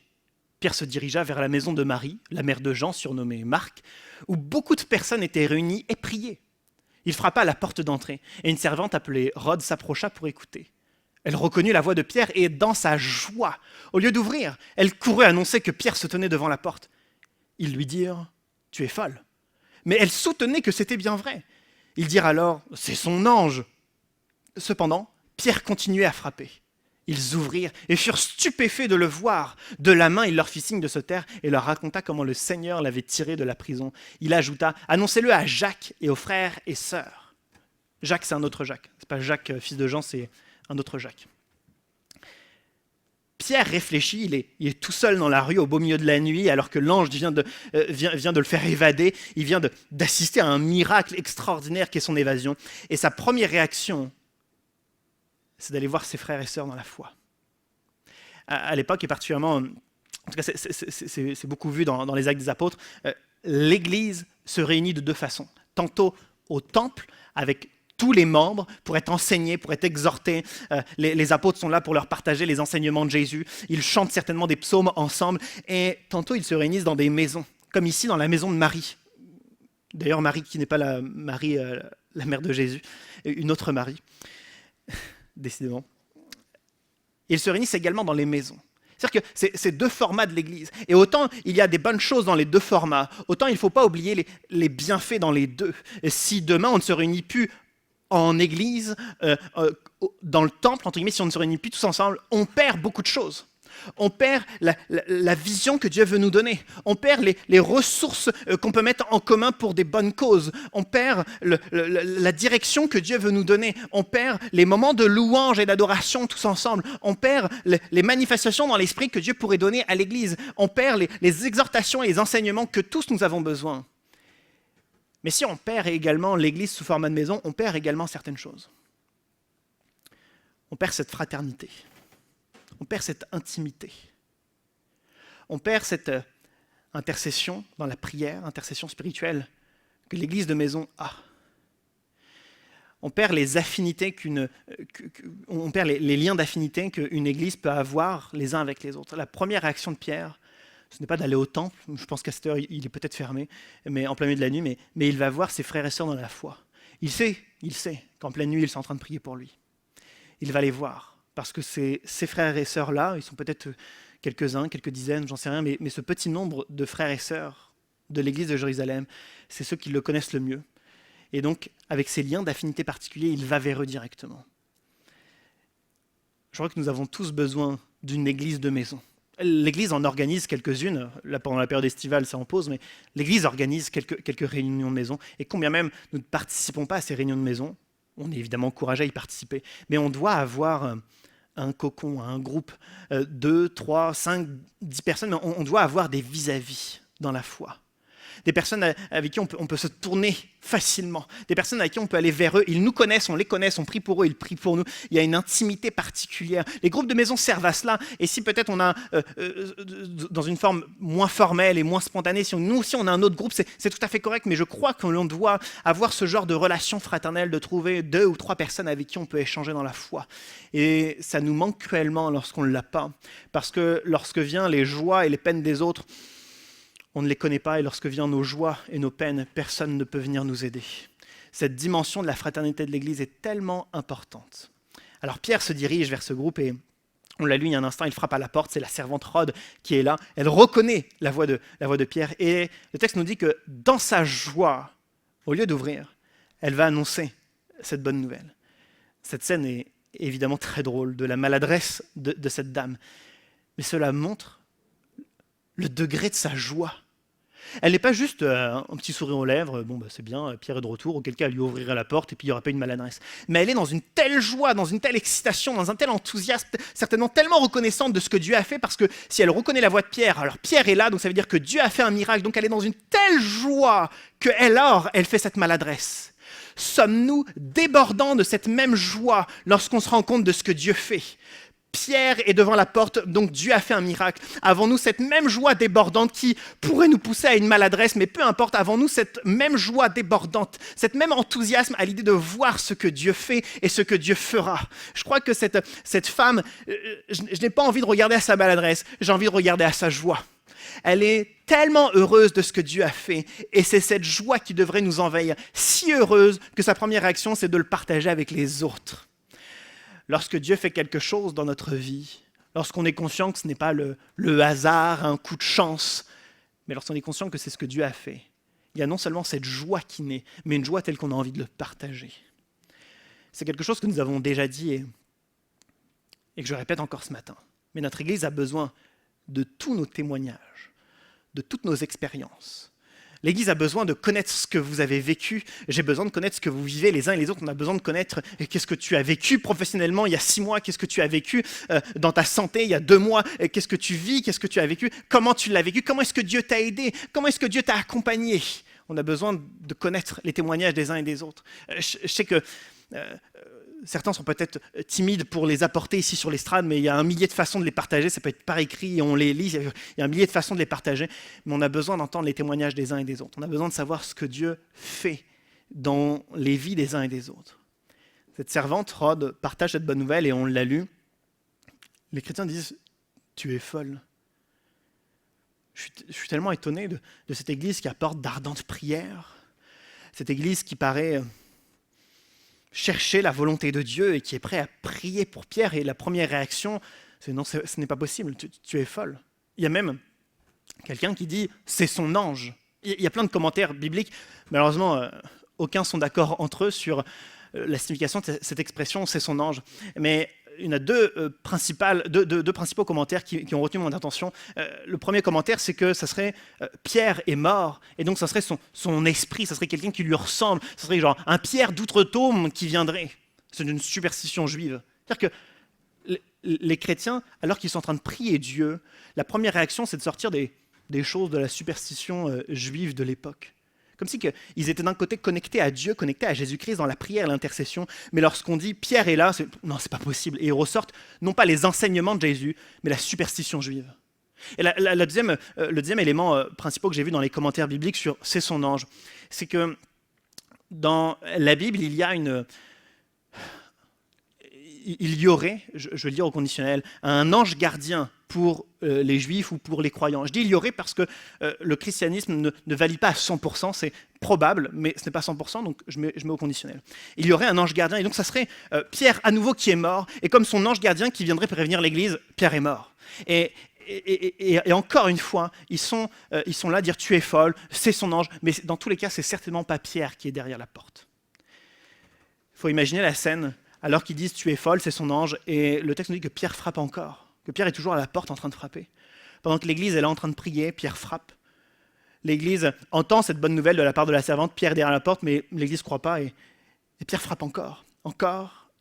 Pierre se dirigea vers la maison de Marie, la mère de Jean, surnommée Marc, où beaucoup de personnes étaient réunies et priaient. Il frappa à la porte d'entrée, et une servante appelée Rhodes s'approcha pour écouter. Elle reconnut la voix de Pierre et, dans sa joie, au lieu d'ouvrir, elle courut annoncer que Pierre se tenait devant la porte. Ils lui dirent « Tu es folle ». Mais elle soutenait que c'était bien vrai. Ils dirent alors « C'est son ange ». Cependant, Pierre continuait à frapper. Ils ouvrirent et furent stupéfaits de le voir. De la main, il leur fit signe de se taire et leur raconta comment le Seigneur l'avait tiré de la prison. Il ajouta « Annoncez-le à Jacques et aux frères et sœurs ». Jacques, c'est un autre Jacques. Ce n'est pas Jacques, fils de Jean, c'est un autre Jacques. Pierre réfléchit, il est tout seul dans la rue au beau milieu de la nuit alors que l'ange vient de le faire évader, il vient d'assister à un miracle extraordinaire qui est son évasion. Et sa première réaction, c'est d'aller voir ses frères et sœurs dans la foi. À l'époque, et particulièrement, en tout cas c'est beaucoup vu dans les Actes des Apôtres, l'Église se réunit de deux façons. Tantôt au temple avec tous les membres pour être enseignés, pour être exhortés. Les apôtres sont là pour leur partager les enseignements de Jésus. Ils chantent certainement des psaumes ensemble et tantôt ils se réunissent dans des maisons, comme ici dans la maison de Marie. D'ailleurs, Marie qui n'est pas la Marie, la mère de Jésus, une autre Marie, décidément. Ils se réunissent également dans les maisons. C'est-à-dire que c'est deux formats de l'Église. Et autant il y a des bonnes choses dans les deux formats, autant il ne faut pas oublier les bienfaits dans les deux. Et si demain on ne se réunit plus en Église, dans le temple, entre guillemets, si on ne se réunit plus tous ensemble, on perd beaucoup de choses. On perd la vision que Dieu veut nous donner. On perd les ressources qu'on peut mettre en commun pour des bonnes causes. On perd la direction que Dieu veut nous donner. On perd les moments de louange et d'adoration tous ensemble. On perd les manifestations dans l'esprit que Dieu pourrait donner à l'Église. On perd les exhortations et les enseignements que tous nous avons besoin. Mais si on perd également l'Église sous format de maison, on perd également certaines choses. On perd cette fraternité. On perd cette intimité. On perd cette intercession dans la prière, intercession spirituelle que l'Église de maison a. On perd les affinités on perd les liens d'affinité qu'une Église peut avoir les uns avec les autres. La première réaction de Pierre, ce n'est pas d'aller au temple. Je pense qu'à cette heure, il est peut-être fermé, mais en plein milieu de la nuit, mais il va voir ses frères et sœurs dans la foi. Il sait qu'en pleine nuit, ils sont en train de prier pour lui. Il va les voir. Parce que ces frères et sœurs-là, ils sont peut-être quelques-uns, quelques dizaines, j'en sais rien, mais ce petit nombre de frères et sœurs de l'église de Jérusalem, c'est ceux qui le connaissent le mieux. Et donc, avec ces liens d'affinité particuliers, il va vers eux directement. Je crois que nous avons tous besoin d'une église de maison. L'église en organise quelques-unes, là pendant la période estivale, c'est en pause, mais l'église organise quelques réunions de maison. Et combien même nous ne participons pas à ces réunions de maison, on est évidemment encouragé à y participer, mais on doit avoir un cocon, un groupe, 2, 3, 5, 10 personnes, mais on doit avoir des vis-à-vis dans la foi. Des personnes avec qui on peut se tourner facilement, des personnes avec qui on peut aller vers eux, ils nous connaissent, on les connaît, on prie pour eux, ils prient pour nous, il y a une intimité particulière. Les groupes de maison servent à cela, et si peut-être on a, dans une forme moins formelle et moins spontanée, si nous aussi on a un autre groupe, c'est tout à fait correct, mais je crois que l'on doit avoir ce genre de relation fraternelle, de trouver 2 ou 3 personnes avec qui on peut échanger dans la foi. Et ça nous manque cruellement lorsqu'on ne l'a pas, parce que lorsque viennent les joies et les peines des autres, on ne les connaît pas, et lorsque viennent nos joies et nos peines, personne ne peut venir nous aider. Cette dimension de la fraternité de l'Église est tellement importante. Alors Pierre se dirige vers ce groupe et on l'a lu il y a un instant, il frappe à la porte, c'est la servante Rhode qui est là. Elle reconnaît la voix de Pierre et le texte nous dit que dans sa joie, au lieu d'ouvrir, elle va annoncer cette bonne nouvelle. Cette scène est évidemment très drôle, de la maladresse de cette dame. Mais cela montre le degré de sa joie. Elle n'est pas juste un petit sourire aux lèvres, c'est bien, Pierre est de retour, auquel cas elle lui ouvrirait la porte et puis il n'y aurait pas une maladresse. Mais elle est dans une telle joie, dans une telle excitation, dans un tel enthousiasme, certainement tellement reconnaissante de ce que Dieu a fait, parce que si elle reconnaît la voix de Pierre, alors Pierre est là, donc ça veut dire que Dieu a fait un miracle, donc elle est dans une telle joie elle fait cette maladresse. Sommes-nous débordants de cette même joie lorsqu'on se rend compte de ce que Dieu fait ? Pierre est devant la porte, donc Dieu a fait un miracle. Avons-nous cette même joie débordante qui pourrait nous pousser à une maladresse, mais peu importe, avons-nous cette même joie débordante, cet même enthousiasme à l'idée de voir ce que Dieu fait et ce que Dieu fera. Je crois que cette femme, je n'ai pas envie de regarder à sa maladresse, j'ai envie de regarder à sa joie. Elle est tellement heureuse de ce que Dieu a fait, et c'est cette joie qui devrait nous envahir, si heureuse que sa première réaction, c'est de le partager avec les autres. Lorsque Dieu fait quelque chose dans notre vie, lorsqu'on est conscient que ce n'est pas le hasard, un coup de chance, mais lorsqu'on est conscient que c'est ce que Dieu a fait, il y a non seulement cette joie qui naît, mais une joie telle qu'on a envie de le partager. C'est quelque chose que nous avons déjà dit et que je répète encore ce matin. Mais notre Église a besoin de tous nos témoignages, de toutes nos expériences. L'Église a besoin de connaître ce que vous avez vécu. J'ai besoin de connaître ce que vous vivez les uns et les autres. On a besoin de connaître qu'est-ce que tu as vécu professionnellement il y a 6 mois, qu'est-ce que tu as vécu dans ta santé il y a 2 mois, qu'est-ce que tu vis, qu'est-ce que tu as vécu, comment tu l'as vécu, comment est-ce que Dieu t'a aidé, comment est-ce que Dieu t'a accompagné. On a besoin de connaître les témoignages des uns et des autres. Je sais que certains sont peut-être timides pour les apporter ici sur l'estrade, mais il y a un millier de façons de les partager. Ça peut être par écrit, on les lit, il y a un millier de façons de les partager. Mais on a besoin d'entendre les témoignages des uns et des autres. On a besoin de savoir ce que Dieu fait dans les vies des uns et des autres. Cette servante, Rhodes, partage cette bonne nouvelle et on l'a lu. Les chrétiens disent « Tu es folle ». Je suis tellement étonné de cette église qui apporte d'ardentes prières, cette église qui paraît chercher la volonté de Dieu et qui est prêt à prier pour Pierre. Et la première réaction, c'est « Non, ce n'est pas possible, tu es folle ». Il y a même quelqu'un qui dit « C'est son ange ». Il y a plein de commentaires bibliques. Malheureusement, aucun sont d'accord entre eux sur la signification de cette expression « c'est son ange ». Mais il y en a deux principaux commentaires qui ont retenu mon attention. Le premier commentaire, c'est que ça serait Pierre est mort, et donc ça serait son esprit, ça serait quelqu'un qui lui ressemble, ça serait genre un Pierre d'outre-tombe qui viendrait. C'est une superstition juive. C'est-à-dire que les chrétiens, alors qu'ils sont en train de prier Dieu, la première réaction, c'est de sortir des choses de la superstition juive de l'époque. Comme si ils étaient d'un côté connectés à Dieu, connectés à Jésus-Christ dans la prière et l'intercession, mais lorsqu'on dit Pierre est là, non, c'est pas possible. Et ils ressortent non pas les enseignements de Jésus, mais la superstition juive. Et le deuxième élément principal que j'ai vu dans les commentaires bibliques sur « c'est son ange », c'est que dans la Bible, il y aurait, je vais le dire au conditionnel, un ange gardien pour les juifs ou pour les croyants. Je dis il y aurait parce que le christianisme ne valide pas à 100%, c'est probable, mais ce n'est pas 100%, donc je mets au conditionnel. Il y aurait un ange gardien, et donc ça serait Pierre à nouveau qui est mort, et comme son ange gardien qui viendrait prévenir l'Église, Pierre est mort. Et encore une fois, ils sont là à dire tu es folle, c'est son ange, mais dans tous les cas, c'est certainement pas Pierre qui est derrière la porte. Il faut imaginer la scène, alors qu'ils disent tu es folle, c'est son ange, et le texte nous dit que Pierre frappe encore, que Pierre est toujours à la porte en train de frapper. Pendant que l'Église est là en train de prier, Pierre frappe. L'Église entend cette bonne nouvelle de la part de la servante, Pierre est derrière la porte, mais l'Église ne croit pas, et Pierre frappe encore,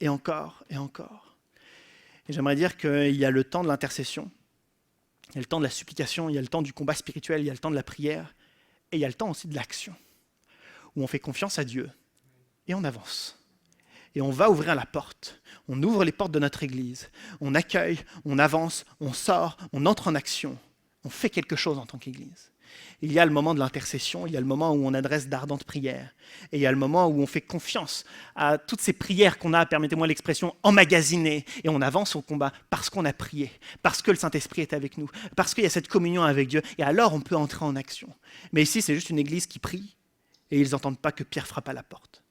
et encore. Et j'aimerais dire qu'il y a le temps de l'intercession, il y a le temps de la supplication, il y a le temps du combat spirituel, il y a le temps de la prière, et il y a le temps aussi de l'action, où on fait confiance à Dieu, et on avance. Et on va ouvrir la porte, on ouvre les portes de notre église, on accueille, on avance, on sort, on entre en action, on fait quelque chose en tant qu'église. Il y a le moment de l'intercession, il y a le moment où on adresse d'ardentes prières, et il y a le moment où on fait confiance à toutes ces prières qu'on a, permettez-moi l'expression, emmagasinées, et on avance au combat parce qu'on a prié, parce que le Saint-Esprit est avec nous, parce qu'il y a cette communion avec Dieu, et alors on peut entrer en action. Mais ici, c'est juste une église qui prie, et ils n'entendent pas que Pierre frappe à la porte.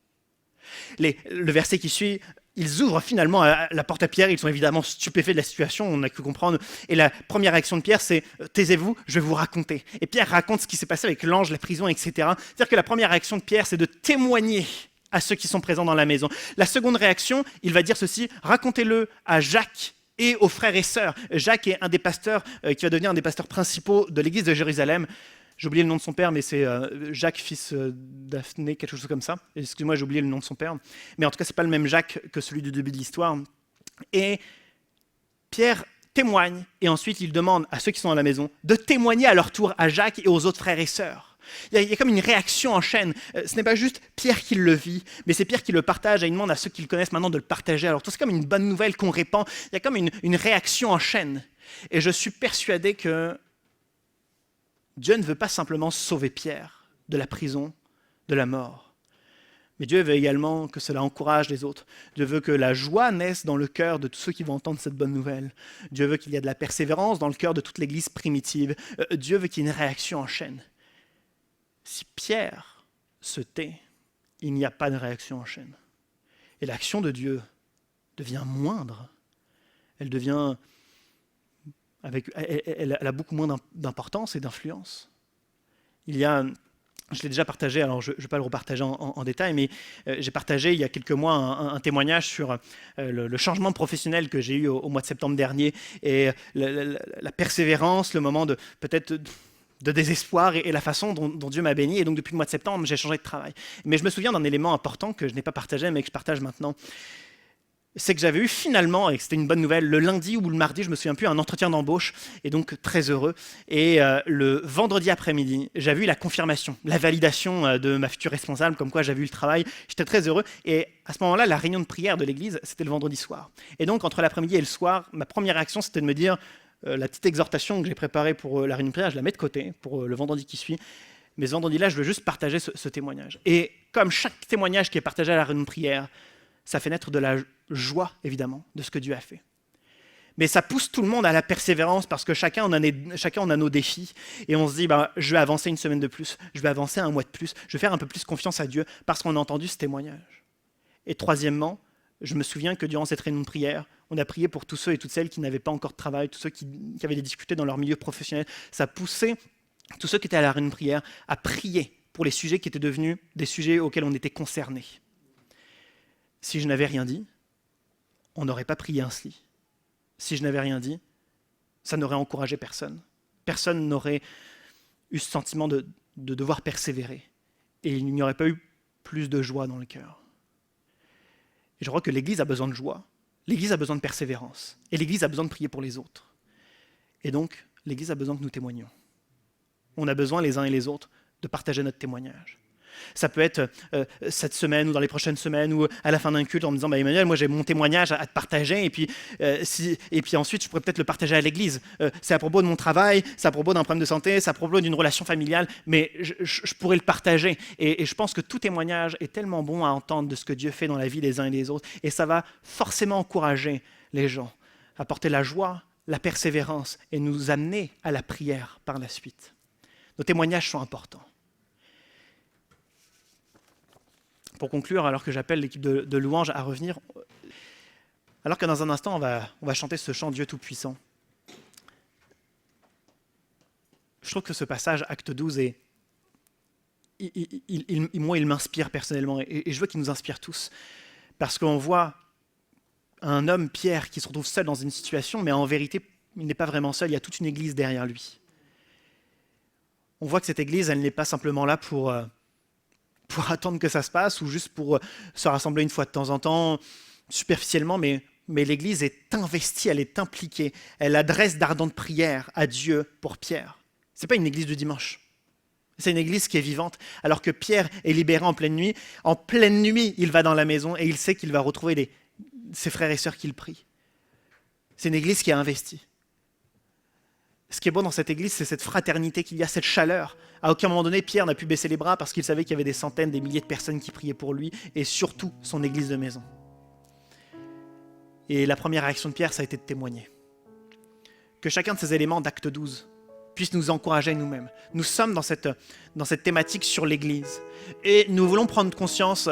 Le verset qui suit, ils ouvrent finalement la porte à Pierre, ils sont évidemment stupéfaits de la situation, on a pu comprendre. Et la première réaction de Pierre, c'est « taisez-vous, je vais vous raconter ». Et Pierre raconte ce qui s'est passé avec l'ange, la prison, etc. C'est-à-dire que la première réaction de Pierre, c'est de témoigner à ceux qui sont présents dans la maison. La seconde réaction, il va dire ceci « racontez-le à Jacques et aux frères et sœurs ». Jacques est un des pasteurs qui va devenir un des pasteurs principaux de l'église de Jérusalem. J'ai oublié le nom de son père, mais c'est Jacques, fils d'Aphné, quelque chose comme ça. Excuse-moi, j'ai oublié le nom de son père. Mais en tout cas, ce n'est pas le même Jacques que celui du début de l'histoire. Et Pierre témoigne, et ensuite il demande à ceux qui sont à la maison de témoigner à leur tour à Jacques et aux autres frères et sœurs. Il y a comme une réaction en chaîne. Ce n'est pas juste Pierre qui le vit, mais c'est Pierre qui le partage, et il demande à ceux qui le connaissent maintenant de le partager. Alors c'est comme une bonne nouvelle qu'on répand. Il y a comme une réaction en chaîne. Et je suis persuadé que Dieu ne veut pas simplement sauver Pierre de la prison, de la mort. Mais Dieu veut également que cela encourage les autres. Dieu veut que la joie naisse dans le cœur de tous ceux qui vont entendre cette bonne nouvelle. Dieu veut qu'il y ait de la persévérance dans le cœur de toute l'Église primitive. Dieu veut qu'il y ait une réaction en chaîne. Si Pierre se tait, il n'y a pas de réaction en chaîne. Et l'action de Dieu devient moindre. Elle a beaucoup moins d'importance et d'influence. Je l'ai déjà partagé, alors je ne vais pas le repartager en détail, mais j'ai partagé il y a quelques mois un témoignage sur le changement professionnel que j'ai eu au mois de septembre dernier, et la persévérance, le moment de désespoir et la façon dont Dieu m'a béni. Et donc depuis le mois de septembre, j'ai changé de travail. Mais je me souviens d'un élément important que je n'ai pas partagé, mais que je partage maintenant. C'est que j'avais eu finalement, et c'était une bonne nouvelle, le lundi ou le mardi, je me souviens plus, un entretien d'embauche, et donc très heureux. Et le vendredi après-midi, j'avais eu la confirmation, la validation de ma future responsable, comme quoi j'avais eu le travail. J'étais très heureux. Et à ce moment-là, la réunion de prière de l'église, c'était le vendredi soir. Et donc, entre l'après-midi et le soir, ma première réaction, c'était de me dire, la petite exhortation que j'ai préparée pour la réunion de prière, je la mets de côté pour le vendredi qui suit. Mais ce vendredi-là, je veux juste partager ce témoignage. Et comme chaque témoignage qui est partagé à la réunion de prière, ça fait naître de la joie, évidemment, de ce que Dieu a fait. Mais ça pousse tout le monde à la persévérance parce que chacun on a nos défis. Et on se dit, je vais avancer une semaine de plus, je vais avancer un mois de plus, je vais faire un peu plus confiance à Dieu parce qu'on a entendu ce témoignage. Et troisièmement, je me souviens que durant cette réunion de prière, on a prié pour tous ceux et toutes celles qui n'avaient pas encore de travail, tous ceux qui avaient des difficultés dans leur milieu professionnel. Ça poussait tous ceux qui étaient à la réunion de prière à prier pour les sujets qui étaient devenus des sujets auxquels on était concernés. Si je n'avais rien dit, on n'aurait pas prié ainsi. Si je n'avais rien dit, ça n'aurait encouragé personne. Personne n'aurait eu ce sentiment de devoir persévérer. Et il n'y aurait pas eu plus de joie dans le cœur. Et je crois que l'Église a besoin de joie. L'Église a besoin de persévérance. Et l'Église a besoin de prier pour les autres. Et donc, l'Église a besoin que nous témoignions. On a besoin les uns et les autres de partager notre témoignage. Ça peut être cette semaine ou dans les prochaines semaines ou à la fin d'un culte en me disant Emmanuel, moi j'ai mon témoignage à te partager et puis ensuite je pourrais peut-être le partager à l'église. C'est à propos de mon travail, c'est à propos d'un problème de santé, c'est à propos d'une relation familiale, mais je pourrais le partager. Et je pense que tout témoignage est tellement bon à entendre de ce que Dieu fait dans la vie des uns et des autres et ça va forcément encourager les gens à porter la joie, la persévérance et nous amener à la prière par la suite. Nos témoignages sont importants. Pour conclure, alors que j'appelle l'équipe de louanges à revenir, alors que dans un instant, on va chanter ce chant Dieu Tout-Puissant. Je trouve que ce passage, acte 12, moi, il m'inspire personnellement, et je veux qu'il nous inspire tous, parce qu'on voit un homme, Pierre, qui se retrouve seul dans une situation, mais en vérité, il n'est pas vraiment seul, il y a toute une église derrière lui. On voit que cette église, elle n'est pas simplement là pour attendre que ça se passe ou juste pour se rassembler une fois de temps en temps, superficiellement, mais l'Église est investie, elle est impliquée. Elle adresse d'ardentes prières à Dieu pour Pierre. Ce n'est pas une église du dimanche. C'est une église qui est vivante. Alors que Pierre est libéré en pleine nuit, il va dans la maison et il sait qu'il va retrouver ses frères et sœurs qu'il prie. C'est une église qui est investie. Ce qui est beau dans cette église, c'est cette fraternité qu'il y a, cette chaleur. À aucun moment donné, Pierre n'a pu baisser les bras parce qu'il savait qu'il y avait des centaines, des milliers de personnes qui priaient pour lui et surtout son église de maison. Et la première réaction de Pierre, ça a été de témoigner. Que chacun de ces éléments d'acte 12 puisse nous encourager nous-mêmes. Nous sommes dans cette thématique sur l'église. Et nous voulons prendre conscience,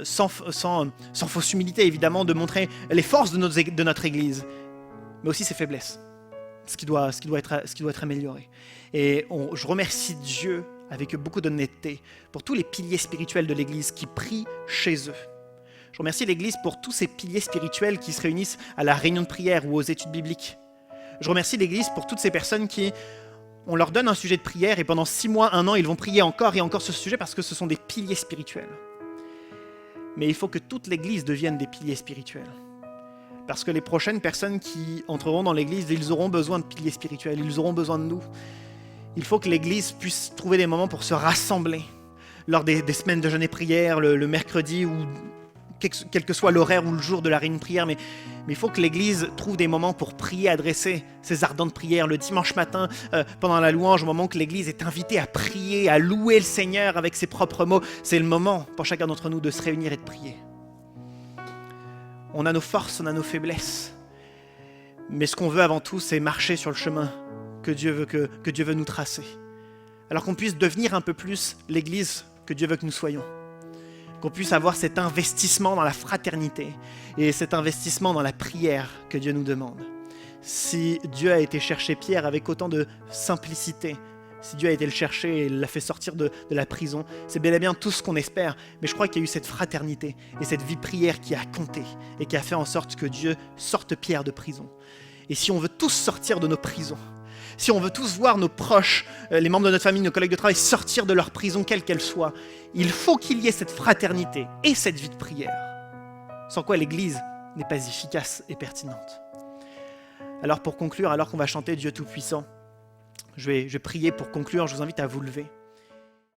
sans fausse humilité évidemment, de montrer les forces de notre église, mais aussi ses faiblesses. Ce qui doit être amélioré. Et je remercie Dieu avec beaucoup d'honnêteté pour tous les piliers spirituels de l'Église qui prient chez eux. Je remercie l'Église pour tous ces piliers spirituels qui se réunissent à la réunion de prière ou aux études bibliques. Je remercie l'Église pour toutes ces personnes on leur donne un sujet de prière et pendant 6 mois, 1 an, ils vont prier encore et encore sur ce sujet parce que ce sont des piliers spirituels. Mais il faut que toute l'Église devienne des piliers spirituels. Parce que les prochaines personnes qui entreront dans l'Église, ils auront besoin de piliers spirituels, ils auront besoin de nous. Il faut que l'Église puisse trouver des moments pour se rassembler lors des semaines de jeûne et prière, le mercredi ou quel que soit l'horaire ou le jour de la réunion de prière. Mais il faut que l'Église trouve des moments pour prier, adresser ses ardentes prières. Le dimanche matin, pendant la louange, au moment que l'Église est invitée à prier, à louer le Seigneur avec ses propres mots, c'est le moment pour chacun d'entre nous de se réunir et de prier. On a nos forces, on a nos faiblesses. Mais ce qu'on veut avant tout, c'est marcher sur le chemin que Dieu veut nous tracer. Alors qu'on puisse devenir un peu plus l'Église que Dieu veut que nous soyons. Qu'on puisse avoir cet investissement dans la fraternité et cet investissement dans la prière que Dieu nous demande. Si Dieu a été chercher Pierre avec autant de simplicité, si Dieu a été le chercher et l'a fait sortir de la prison, c'est bel et bien tout ce qu'on espère. Mais je crois qu'il y a eu cette fraternité et cette vie prière qui a compté et qui a fait en sorte que Dieu sorte Pierre de prison. Et si on veut tous sortir de nos prisons, si on veut tous voir nos proches, les membres de notre famille, nos collègues de travail sortir de leur prison, quelle qu'elle soit, il faut qu'il y ait cette fraternité et cette vie de prière. Sans quoi l'Église n'est pas efficace et pertinente. Alors pour conclure, alors qu'on va chanter Dieu Tout-Puissant, je vais prier pour conclure, je vous invite à vous lever.